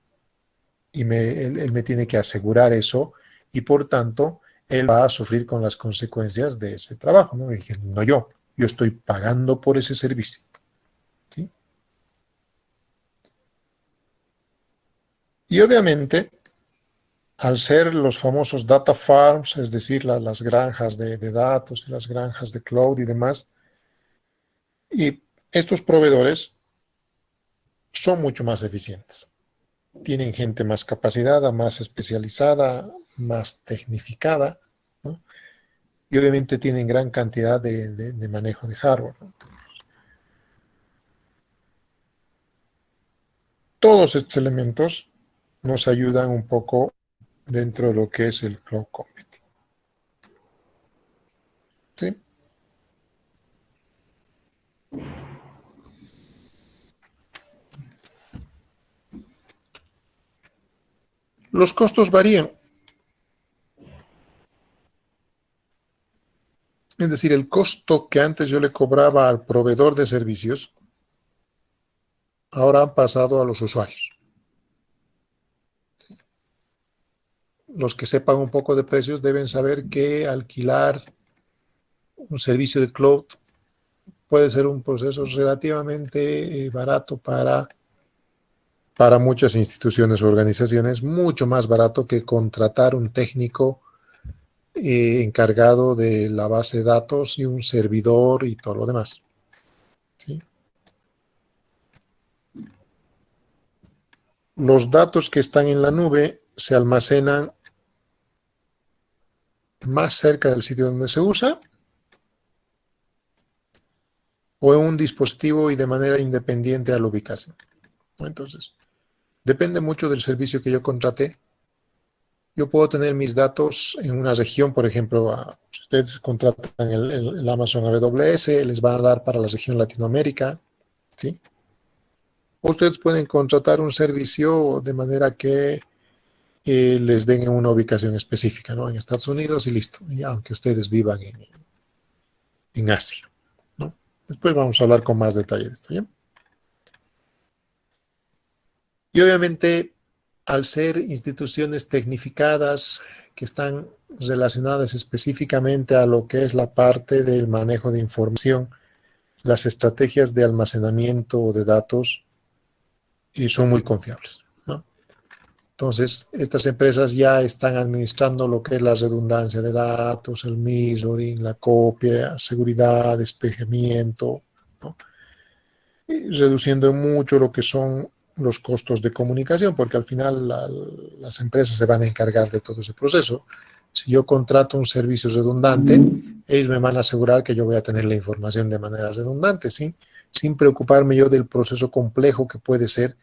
y él me tiene que asegurar eso, y por tanto él va a sufrir con las consecuencias de ese trabajo, ¿no? Y no yo estoy pagando por ese servicio, ¿sí? Y obviamente, al ser los famosos data farms, es decir, las granjas de datos y las granjas de cloud y demás, y estos proveedores son mucho más eficientes. Tienen gente más capacitada, más especializada, más tecnificada, ¿no? Y obviamente tienen gran cantidad de manejo de hardware, ¿no? Todos estos elementos nos ayudan un poco dentro de lo que es el cloud computing, ¿sí? Los costos varían. Es decir, el costo que antes yo le cobraba al proveedor de servicios, ahora han pasado a los usuarios. Los que sepan un poco de precios deben saber que alquilar un servicio de cloud puede ser un proceso relativamente barato para muchas instituciones o organizaciones, mucho más barato que contratar un técnico encargado de la base de datos y un servidor y todo lo demás, ¿sí? Los datos que están en la nube se almacenan más cerca del sitio donde se usa o en un dispositivo y de manera independiente a la ubicación, ¿no? Entonces, depende mucho del servicio que yo contraté. Yo puedo tener mis datos en una región, por ejemplo, si ustedes contratan el Amazon AWS, les va a dar para la región Latinoamérica, ¿sí? O ustedes pueden contratar un servicio de manera que les den en una ubicación específica, ¿no? En Estados Unidos y listo, y aunque ustedes vivan en Asia, ¿no? Después vamos a hablar con más detalle de esto, ¿ya? Y obviamente, al ser instituciones tecnificadas que están relacionadas específicamente a lo que es la parte del manejo de información, las estrategias de almacenamiento de datos son muy confiables, ¿no? Entonces, estas empresas ya están administrando lo que es la redundancia de datos, el mirroring, la copia, seguridad, despejamiento, ¿no? Y reduciendo mucho lo que son los costos de comunicación, porque al final las empresas se van a encargar de todo ese proceso. Si yo contrato un servicio redundante, ellos me van a asegurar que yo voy a tener la información de manera redundante, ¿sí? Sin preocuparme yo del proceso complejo que puede ser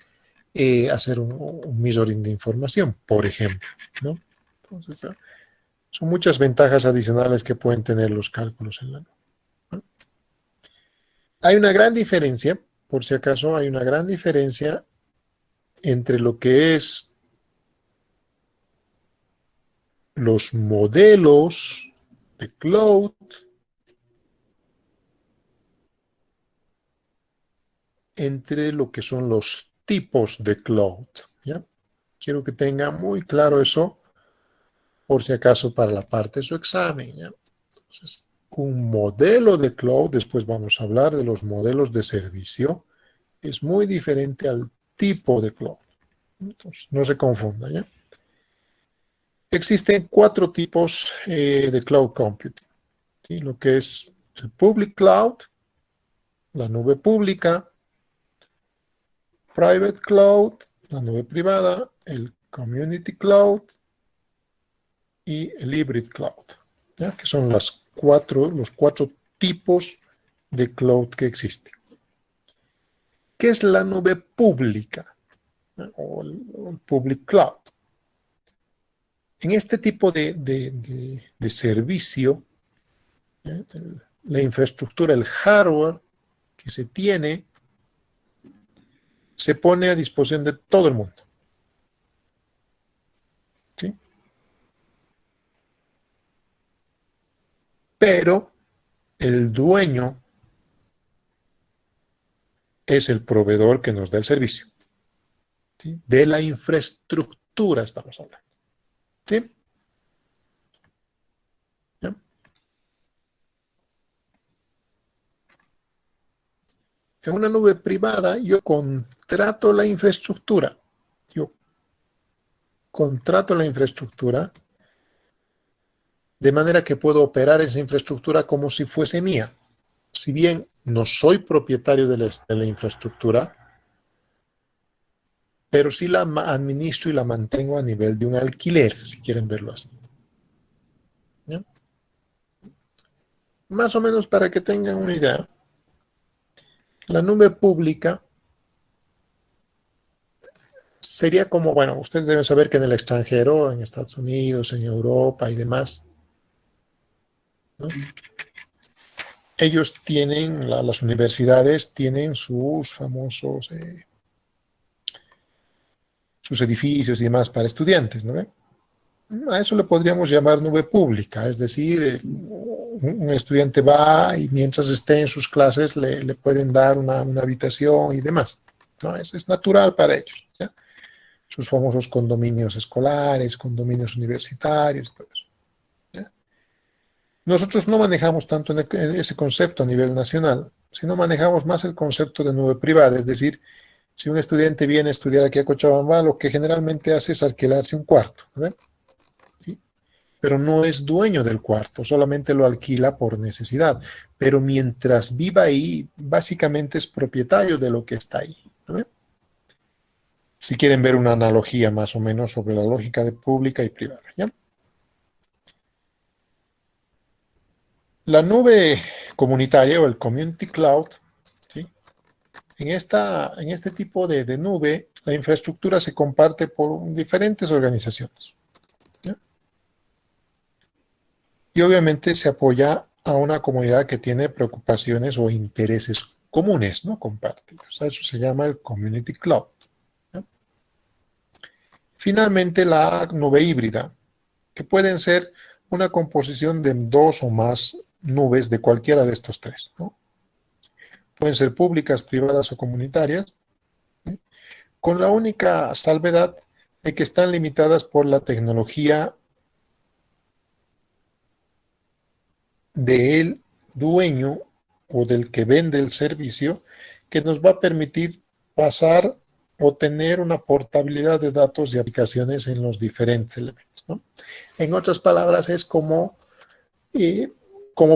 hacer un mirroring de información, por ejemplo, ¿no? Entonces, son muchas ventajas adicionales que pueden tener los cálculos en la nube, ¿no? Hay una gran diferencia, por si acaso, hay una gran diferencia entre lo que es los modelos de cloud entre lo que son los tipos de cloud, ¿ya? Quiero que tenga muy claro eso, por si acaso para la parte de su examen, ¿ya? Entonces, un modelo de cloud, después vamos a hablar de los modelos de servicio, es muy diferente al tipo de cloud. Entonces, no se confunda, ¿ya? Existen 4 tipos de cloud computing, ¿sí? Lo que es el public cloud, la nube pública, private cloud, la nube privada, el community cloud y el hybrid cloud, ¿ya? Que son los 4 tipos de cloud que existen. ¿Qué es la nube pública o el public cloud? En este tipo de servicio, ¿ya? La infraestructura, el hardware que se tiene, se pone a disposición de todo el mundo, ¿sí? Pero el dueño es el proveedor que nos da el servicio, ¿sí? De la infraestructura estamos hablando, ¿sí? ¿Ya? En una nube privada yo contrato la infraestructura. Yo contrato la infraestructura de manera que puedo operar esa infraestructura como si fuese mía. Si bien no soy propietario de la infraestructura, pero sí la administro y la mantengo a nivel de un alquiler, si quieren verlo así. ¿Ya? Más o menos para que tengan una idea, la nube pública sería como, bueno, ustedes deben saber que en el extranjero, en Estados Unidos, en Europa y demás, ¿no? Ellos tienen, las universidades tienen sus famosos, sus edificios y demás para estudiantes, ¿no? A eso le podríamos llamar nube pública, es decir, un estudiante va y mientras esté en sus clases le pueden dar una habitación y demás, ¿no? Es natural para ellos, ¿ya? Sus famosos condominios escolares, condominios universitarios, todo eso, ¿ya? Nosotros no manejamos tanto en ese concepto a nivel nacional, sino manejamos más el concepto de nube privada, es decir, si un estudiante viene a estudiar aquí a Cochabamba, lo que generalmente hace es alquilarse un cuarto, ¿no? ¿Sí? Pero no es dueño del cuarto, solamente lo alquila por necesidad. Pero mientras viva ahí, básicamente es propietario de lo que está ahí, ¿no? Si quieren ver una analogía más o menos sobre la lógica de pública y privada, ¿ya? La nube comunitaria o el community cloud, ¿sí? En este tipo de nube, la infraestructura se comparte por diferentes organizaciones, ¿ya? Y obviamente se apoya a una comunidad que tiene preocupaciones o intereses comunes, ¿no? Compartidos. A eso se llama el community cloud, ¿ya? Finalmente, la nube híbrida, que pueden ser una composición de 2 o más nubes de cualquiera de estos 3, ¿no? Pueden ser públicas, privadas o comunitarias, ¿sí? Con la única salvedad de que están limitadas por la tecnología del dueño o del que vende el servicio, que nos va a permitir pasar o tener una portabilidad de datos y aplicaciones en los diferentes elementos, ¿no? En otras palabras, es como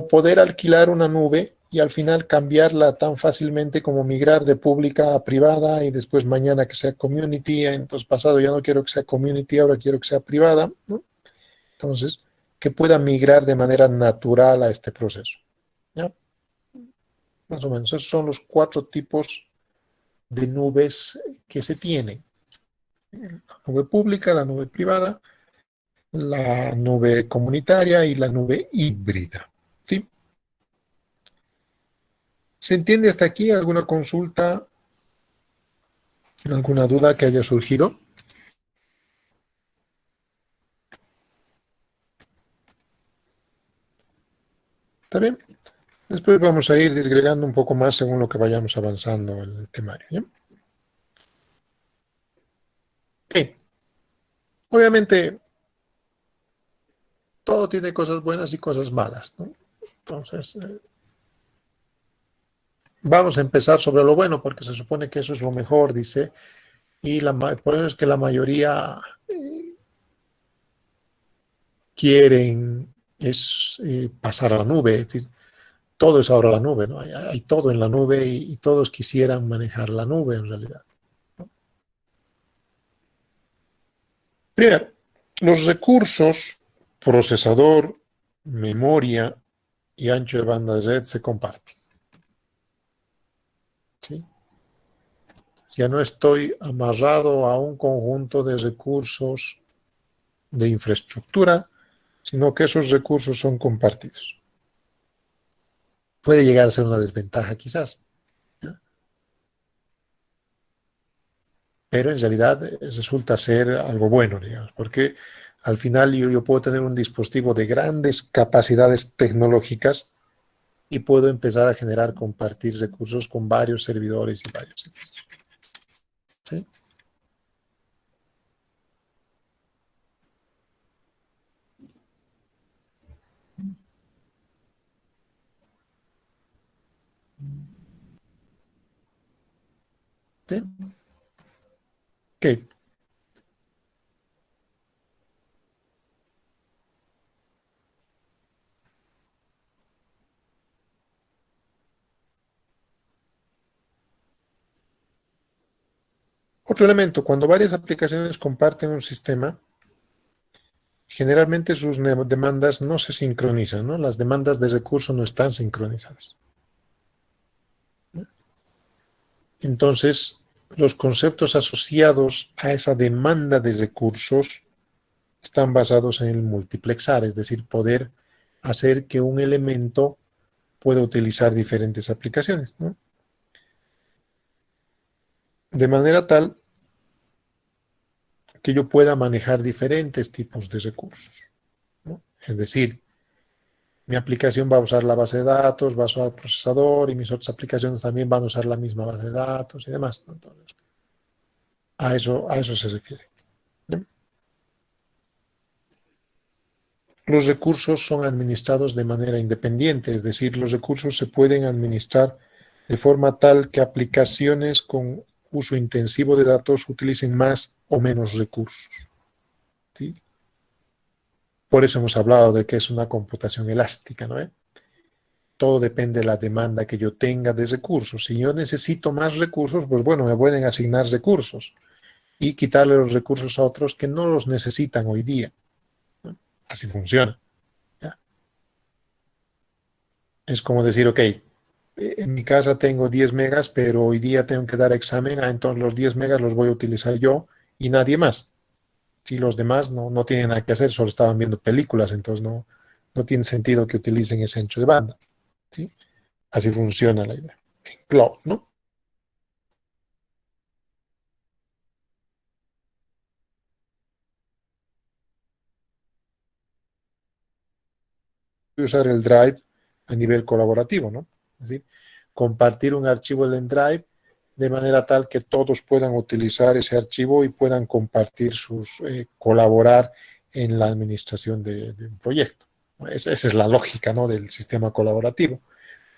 poder alquilar una nube y al final cambiarla tan fácilmente como migrar de pública a privada y después mañana que sea community, entonces pasado ya no quiero que sea community, ahora quiero que sea privada, ¿no? Entonces, que pueda migrar de manera natural a este proceso, ¿ya? Más o menos, esos son los 4 tipos de nubes que se tienen. La nube pública, la nube privada, la nube comunitaria y la nube híbrida, ¿sí? ¿Se entiende hasta aquí? ¿Alguna consulta? ¿Alguna duda que haya surgido? ¿Está bien? Después vamos a ir disgregando un poco más según lo que vayamos avanzando en el temario, ¿ya? Ok. Obviamente, todo tiene cosas buenas y cosas malas, ¿no? Entonces, Vamos a empezar sobre lo bueno, porque se supone que eso es lo mejor, dice, y por eso es que la mayoría quieren pasar a la nube, es decir, todo es ahora la nube, ¿no? Hay todo en la nube y todos quisieran manejar la nube en realidad. Primero, los recursos, procesador, memoria y ancho de banda de red se comparten. ¿Sí? Ya no estoy amarrado a un conjunto de recursos de infraestructura, sino que esos recursos son compartidos. Puede llegar a ser una desventaja quizás, ¿ya? Pero en realidad resulta ser algo bueno, digamos, porque al final yo puedo tener un dispositivo de grandes capacidades tecnológicas y puedo empezar a compartir recursos con varios servidores y varios servicios. ¿Sí? ¿Sí? Ok. Otro elemento, cuando varias aplicaciones comparten un sistema, generalmente sus demandas no se sincronizan, ¿no? Las demandas de recursos no están sincronizadas. Entonces, los conceptos asociados a esa demanda de recursos están basados en el multiplexar, es decir, poder hacer que un elemento pueda utilizar diferentes aplicaciones, ¿no? De manera tal que yo pueda manejar diferentes tipos de recursos, ¿no? Es decir, mi aplicación va a usar la base de datos, va a usar el procesador y mis otras aplicaciones también van a usar la misma base de datos y demás, ¿no? Entonces, a eso se refiere, ¿no? Los recursos son administrados de manera independiente, es decir, los recursos se pueden administrar de forma tal que aplicaciones con uso intensivo de datos utilicen más o menos recursos, ¿sí? Por eso hemos hablado de que es una computación elástica, ¿no? Todo depende de la demanda que yo tenga de recursos. Si yo necesito más recursos, pues bueno, me pueden asignar recursos y quitarle los recursos a otros que no los necesitan hoy día, ¿no? Así funciona, ¿ya? Es como decir, ok, en mi casa tengo 10 megas, pero hoy día tengo que dar examen, entonces los 10 megas los voy a utilizar yo y nadie más. Si los demás no tienen nada que hacer, solo estaban viendo películas, entonces no tiene sentido que utilicen ese ancho de banda, ¿sí? Así funciona la idea. En cloud, ¿no? Usar el Drive a nivel colaborativo, ¿no? Es decir, compartir un archivo en el Drive de manera tal que todos puedan utilizar ese archivo y puedan compartir colaborar en la administración de un proyecto. Esa es la lógica, ¿no?, del sistema colaborativo.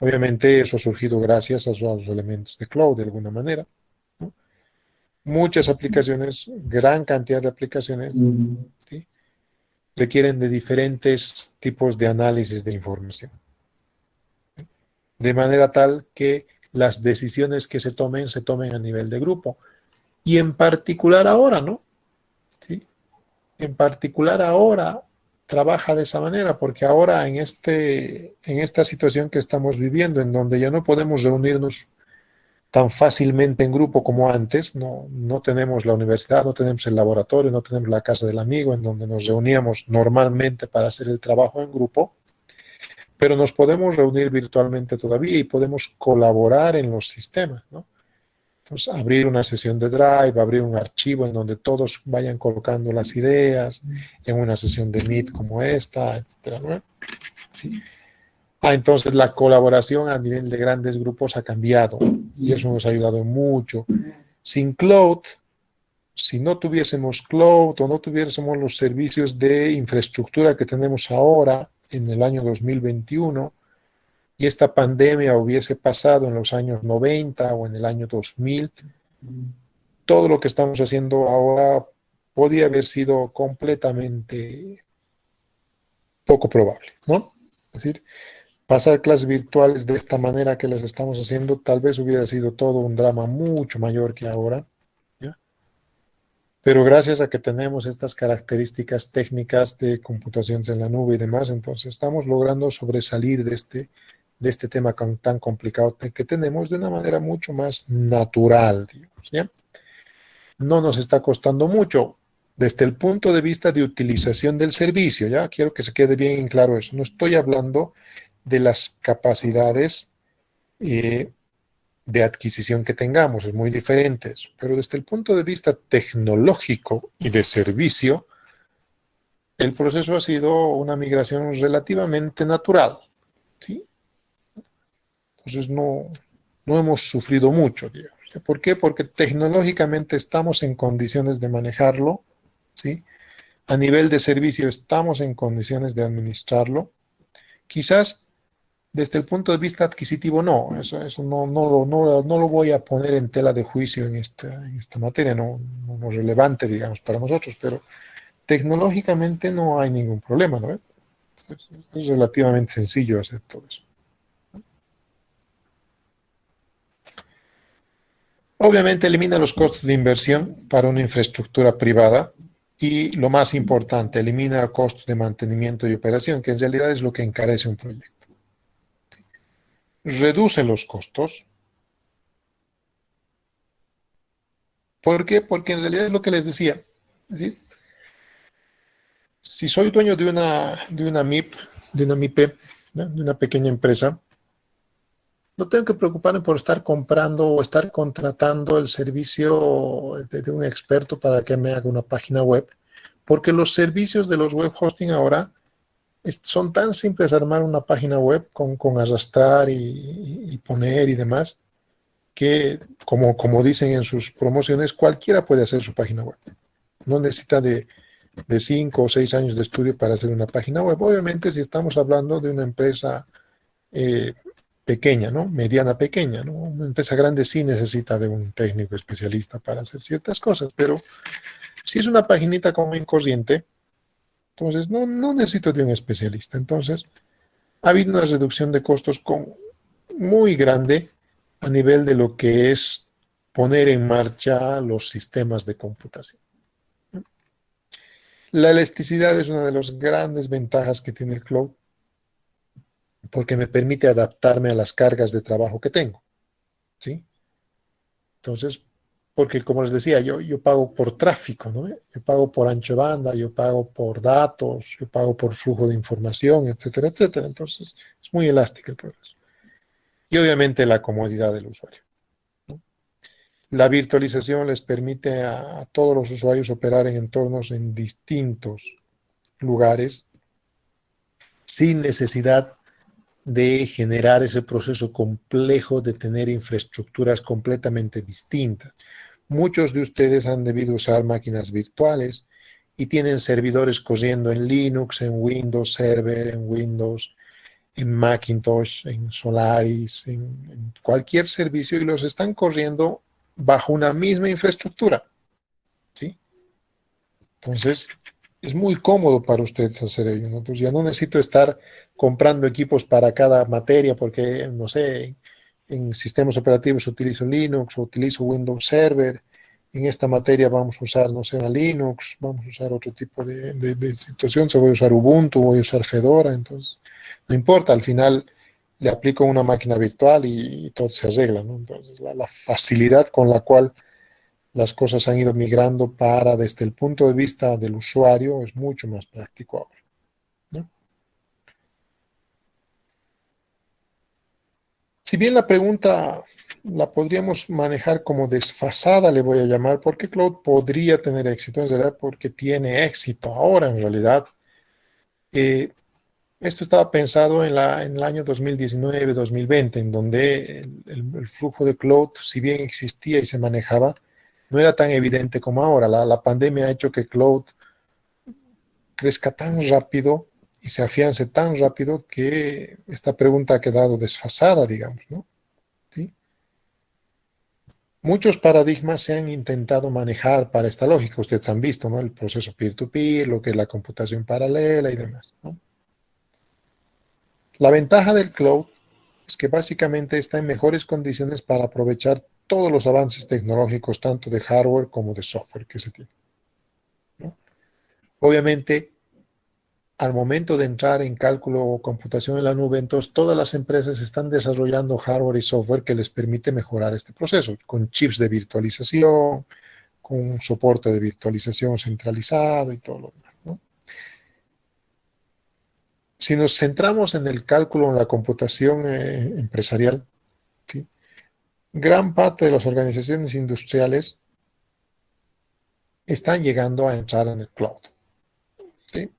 Obviamente eso ha surgido gracias a los elementos de cloud de alguna manera, ¿no? Muchas aplicaciones, gran cantidad de aplicaciones, ¿sí?, requieren de diferentes tipos de análisis de información, de manera tal que las decisiones que se tomen a nivel de grupo. Y en particular ahora, ¿no? ¿Sí? En particular ahora trabaja de esa manera, porque ahora en esta situación que estamos viviendo, en donde ya no podemos reunirnos tan fácilmente en grupo como antes, no tenemos la universidad, no tenemos el laboratorio, no tenemos la casa del amigo en donde nos reuníamos normalmente para hacer el trabajo en grupo, pero nos podemos reunir virtualmente todavía y podemos colaborar en los sistemas, ¿no? Entonces, abrir una sesión de Drive, abrir un archivo en donde todos vayan colocando las ideas, en una sesión de Meet como esta, etcétera, ¿no? ¿Sí? Entonces la colaboración a nivel de grandes grupos ha cambiado y eso nos ha ayudado mucho. Sin cloud, si no tuviésemos cloud o no tuviésemos los servicios de infraestructura que tenemos ahora en el año 2021, y esta pandemia hubiese pasado en los años 90 o en el año 2000, todo lo que estamos haciendo ahora podía haber sido completamente poco probable, ¿no? Es decir, pasar clases virtuales de esta manera que las estamos haciendo tal vez hubiera sido todo un drama mucho mayor que ahora, ¿ya? Pero gracias a que tenemos estas características técnicas de computaciones en la nube y demás, entonces estamos logrando sobresalir de este tema tan complicado que tenemos de una manera mucho más natural, digamos, ¿ya? No nos está costando mucho desde el punto de vista de utilización del servicio, ¿ya? Quiero que se quede bien en claro eso. No estoy hablando de las capacidades de adquisición que tengamos, es muy diferente eso. Pero desde el punto de vista tecnológico y de servicio, el proceso ha sido una migración relativamente natural, ¿sí? Entonces no hemos sufrido mucho, digamos. ¿Por qué? Porque tecnológicamente estamos en condiciones de manejarlo, ¿sí? A nivel de servicio estamos en condiciones de administrarlo. Quizás desde el punto de vista adquisitivo no, eso no lo voy a poner en tela de juicio en esta materia, no es relevante, digamos, para nosotros, pero tecnológicamente no hay ningún problema, ¿no? Es relativamente sencillo hacer todo eso. Obviamente elimina los costos de inversión para una infraestructura privada y lo más importante, elimina costos de mantenimiento y operación, que en realidad es lo que encarece un proyecto. Reduce los costos. ¿Por qué? Porque en realidad es lo que les decía. Es decir, si soy dueño de una MIP, ¿no? De una pequeña empresa, no tengo que preocuparme por estar comprando o estar contratando el servicio de un experto para que me haga una página web, porque los servicios de los web hosting ahora son tan simples armar una página web con arrastrar y poner y demás, que como dicen en sus promociones, cualquiera puede hacer su página web. No necesita de 5 o 6 años de estudio para hacer una página web. Obviamente, si estamos hablando de una empresa pequeña, ¿no? Mediana pequeña, ¿no? Una empresa grande sí necesita de un técnico especialista para hacer ciertas cosas, pero si es una paginita común y corriente, entonces no necesito de un especialista. Entonces, ha habido una reducción de costos muy grande a nivel de lo que es poner en marcha los sistemas de computación. La elasticidad es una de las grandes ventajas que tiene el cloud, porque me permite adaptarme a las cargas de trabajo que tengo, ¿sí? Entonces, porque como les decía, yo pago por tráfico, ¿no? Yo pago por ancho de banda, yo pago por datos, yo pago por flujo de información, etcétera, etcétera. Entonces, es muy elástico el proceso. Y obviamente la comodidad del usuario, ¿no? La virtualización les permite a todos los usuarios operar en entornos en distintos lugares sin necesidad de generar ese proceso complejo de tener infraestructuras completamente distintas. Muchos de ustedes han debido usar máquinas virtuales y tienen servidores corriendo en Linux, en Windows Server, en Windows, en Macintosh, en Solaris, en cualquier servicio, y los están corriendo bajo una misma infraestructura, ¿sí? Entonces, es muy cómodo para ustedes hacer ello, ¿no? Entonces ya no necesito estar comprando equipos para cada materia porque, no sé, en sistemas operativos utilizo Linux o utilizo Windows Server. En esta materia vamos a usar, no sé, Linux, vamos a usar otro tipo de situación, se voy a usar Ubuntu, voy a usar Fedora, entonces no importa, al final le aplico una máquina virtual y todo se arregla, ¿no? Entonces la facilidad con la cual las cosas han ido migrando para, desde el punto de vista del usuario, es mucho más práctico ahora, ¿no? Si bien la pregunta la podríamos manejar como desfasada, le voy a llamar, ¿por qué cloud podría tener éxito? En realidad, porque tiene éxito ahora, en realidad. Eh, Esto estaba pensado en el año 2019-2020, en donde el flujo de cloud, si bien existía y se manejaba, no era tan evidente como ahora. La pandemia ha hecho que cloud crezca tan rápido y se afiance tan rápido que esta pregunta ha quedado desfasada, digamos, ¿no? ¿Sí? Muchos paradigmas se han intentado manejar para esta lógica. Ustedes han visto, ¿no? El proceso peer-to-peer, lo que es la computación paralela y demás, ¿no? La ventaja del cloud es que básicamente está en mejores condiciones para aprovechar todos los avances tecnológicos, tanto de hardware como de software que se tiene, ¿no? Obviamente, al momento de entrar en cálculo o computación en la nube, entonces todas las empresas están desarrollando hardware y software que les permite mejorar este proceso, con chips de virtualización, con un soporte de virtualización centralizado y todo lo demás, ¿no? Si nos centramos en el cálculo, en la computación empresarial, ¿sí? Gran parte de las organizaciones industriales están llegando a entrar en el cloud, ¿sí?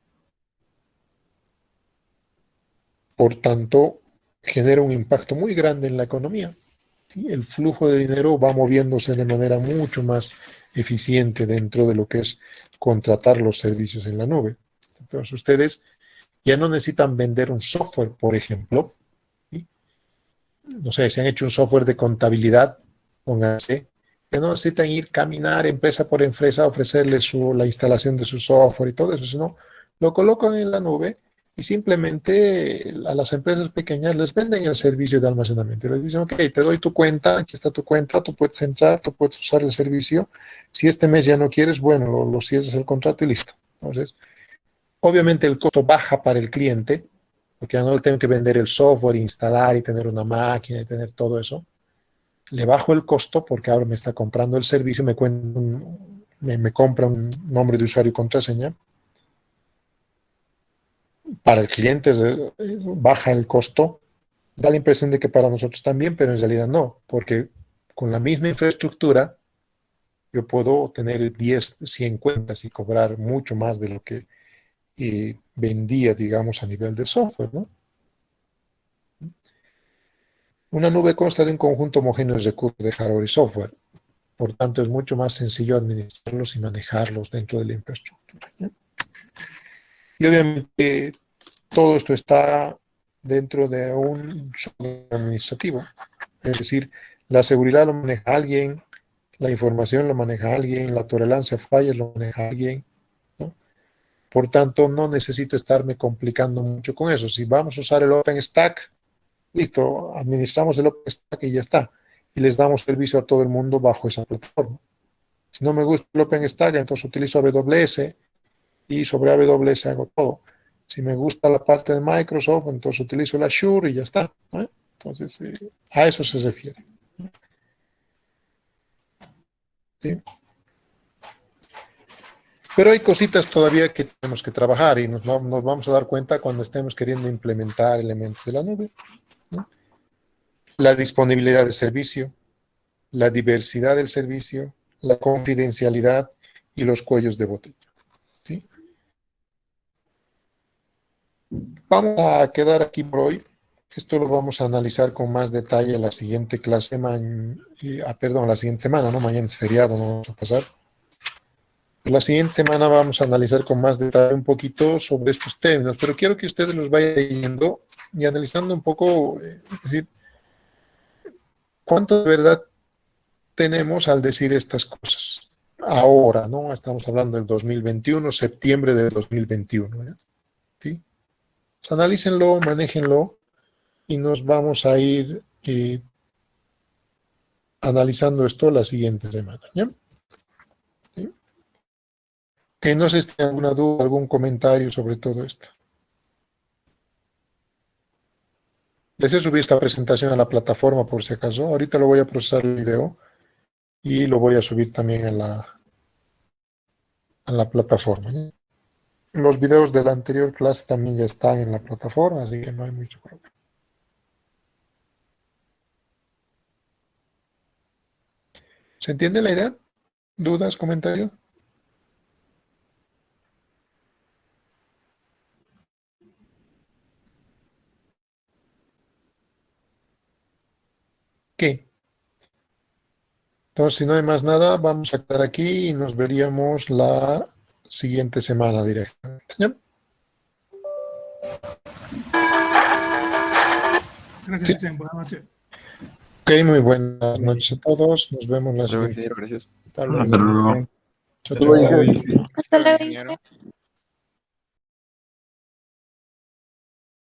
Por tanto, genera un impacto muy grande en la economía, ¿sí? El flujo de dinero va moviéndose de manera mucho más eficiente dentro de lo que es contratar los servicios en la nube. Entonces, ustedes ya no necesitan vender un software, por ejemplo, ¿sí? No sé, si han hecho un software de contabilidad, pónganse, que no necesitan ir caminar empresa por empresa a ofrecerles la instalación de su software y todo eso, sino lo colocan en la nube y simplemente a las empresas pequeñas les venden el servicio de almacenamiento. Les dicen, ok, te doy tu cuenta, aquí está tu cuenta, tú puedes entrar, tú puedes usar el servicio. Si este mes ya no quieres, bueno, lo cierras el contrato y listo. Entonces, obviamente el costo baja para el cliente, porque ya no le tengo que vender el software, instalar y tener una máquina y tener todo eso. Le bajo el costo porque ahora me está comprando el servicio, me compra un nombre de usuario y contraseña. Para el cliente baja el costo. Da la impresión de que para nosotros también, pero en realidad no, porque con la misma infraestructura yo puedo tener 10, 100 cuentas y cobrar mucho más de lo que vendía, digamos, a nivel de software, ¿no? Una nube consta de un conjunto homogéneo de recursos de hardware y software. Por tanto, es mucho más sencillo administrarlos y manejarlos dentro de la infraestructura, ¿ya? Y obviamente todo esto está dentro de un software administrativo. Es decir, la seguridad lo maneja alguien, la información lo maneja alguien, la tolerancia a fallas lo maneja alguien, ¿no? Por tanto, no necesito estarme complicando mucho con eso. Si vamos a usar el OpenStack, listo, administramos el OpenStack y ya está. Y les damos servicio a todo el mundo bajo esa plataforma. Si no me gusta el OpenStack, entonces utilizo AWS y sobre AWS hago todo. Si me gusta la parte de Microsoft, entonces utilizo el Azure y ya está, ¿no? Entonces, a eso se refiere, ¿sí? Pero hay cositas todavía que tenemos que trabajar y nos vamos a dar cuenta cuando estemos queriendo implementar elementos de la nube, ¿no? La disponibilidad de servicio, la diversidad del servicio, la confidencialidad y los cuellos de botella, ¿sí? Vamos a quedar aquí por hoy. Esto lo vamos a analizar con más detalle en la siguiente clase, perdón, la siguiente semana, ¿no? Mañana es feriado, no vamos a pasar. La siguiente semana vamos a analizar con más detalle un poquito sobre estos términos, pero quiero que ustedes los vayan leyendo y analizando un poco, es decir, cuánto de verdad tenemos al decir estas cosas. Ahora, ¿no? Estamos hablando del 2021, septiembre de 2021, ¿ya? ¿Sí? Pues analícenlo, manéjenlo y nos vamos a ir analizando esto la siguiente semana, ¿ya? ¿Sí? Que no sé si tienen alguna duda, algún comentario sobre todo esto. Les he subido esta presentación a la plataforma por si acaso. Ahorita lo voy a procesar el video y lo voy a subir también a la plataforma, ¿ya? Los videos de la anterior clase también ya están en la plataforma, así que no hay mucho problema. ¿Se entiende la idea? ¿Dudas, comentarios? ¿Qué? Entonces, si no hay más nada, vamos a quedar aquí y nos veríamos la siguiente semana directamente, ¿ya? Gracias, Sí. Vicente. Buenas noches. Ok, muy buenas noches a todos. Nos vemos la Hasta luego, siguiente. ingeniero, gracias. Hasta luego. Hasta luego. Chao, Hasta luego, chao. ingeniero. Hasta luego. ingeniero.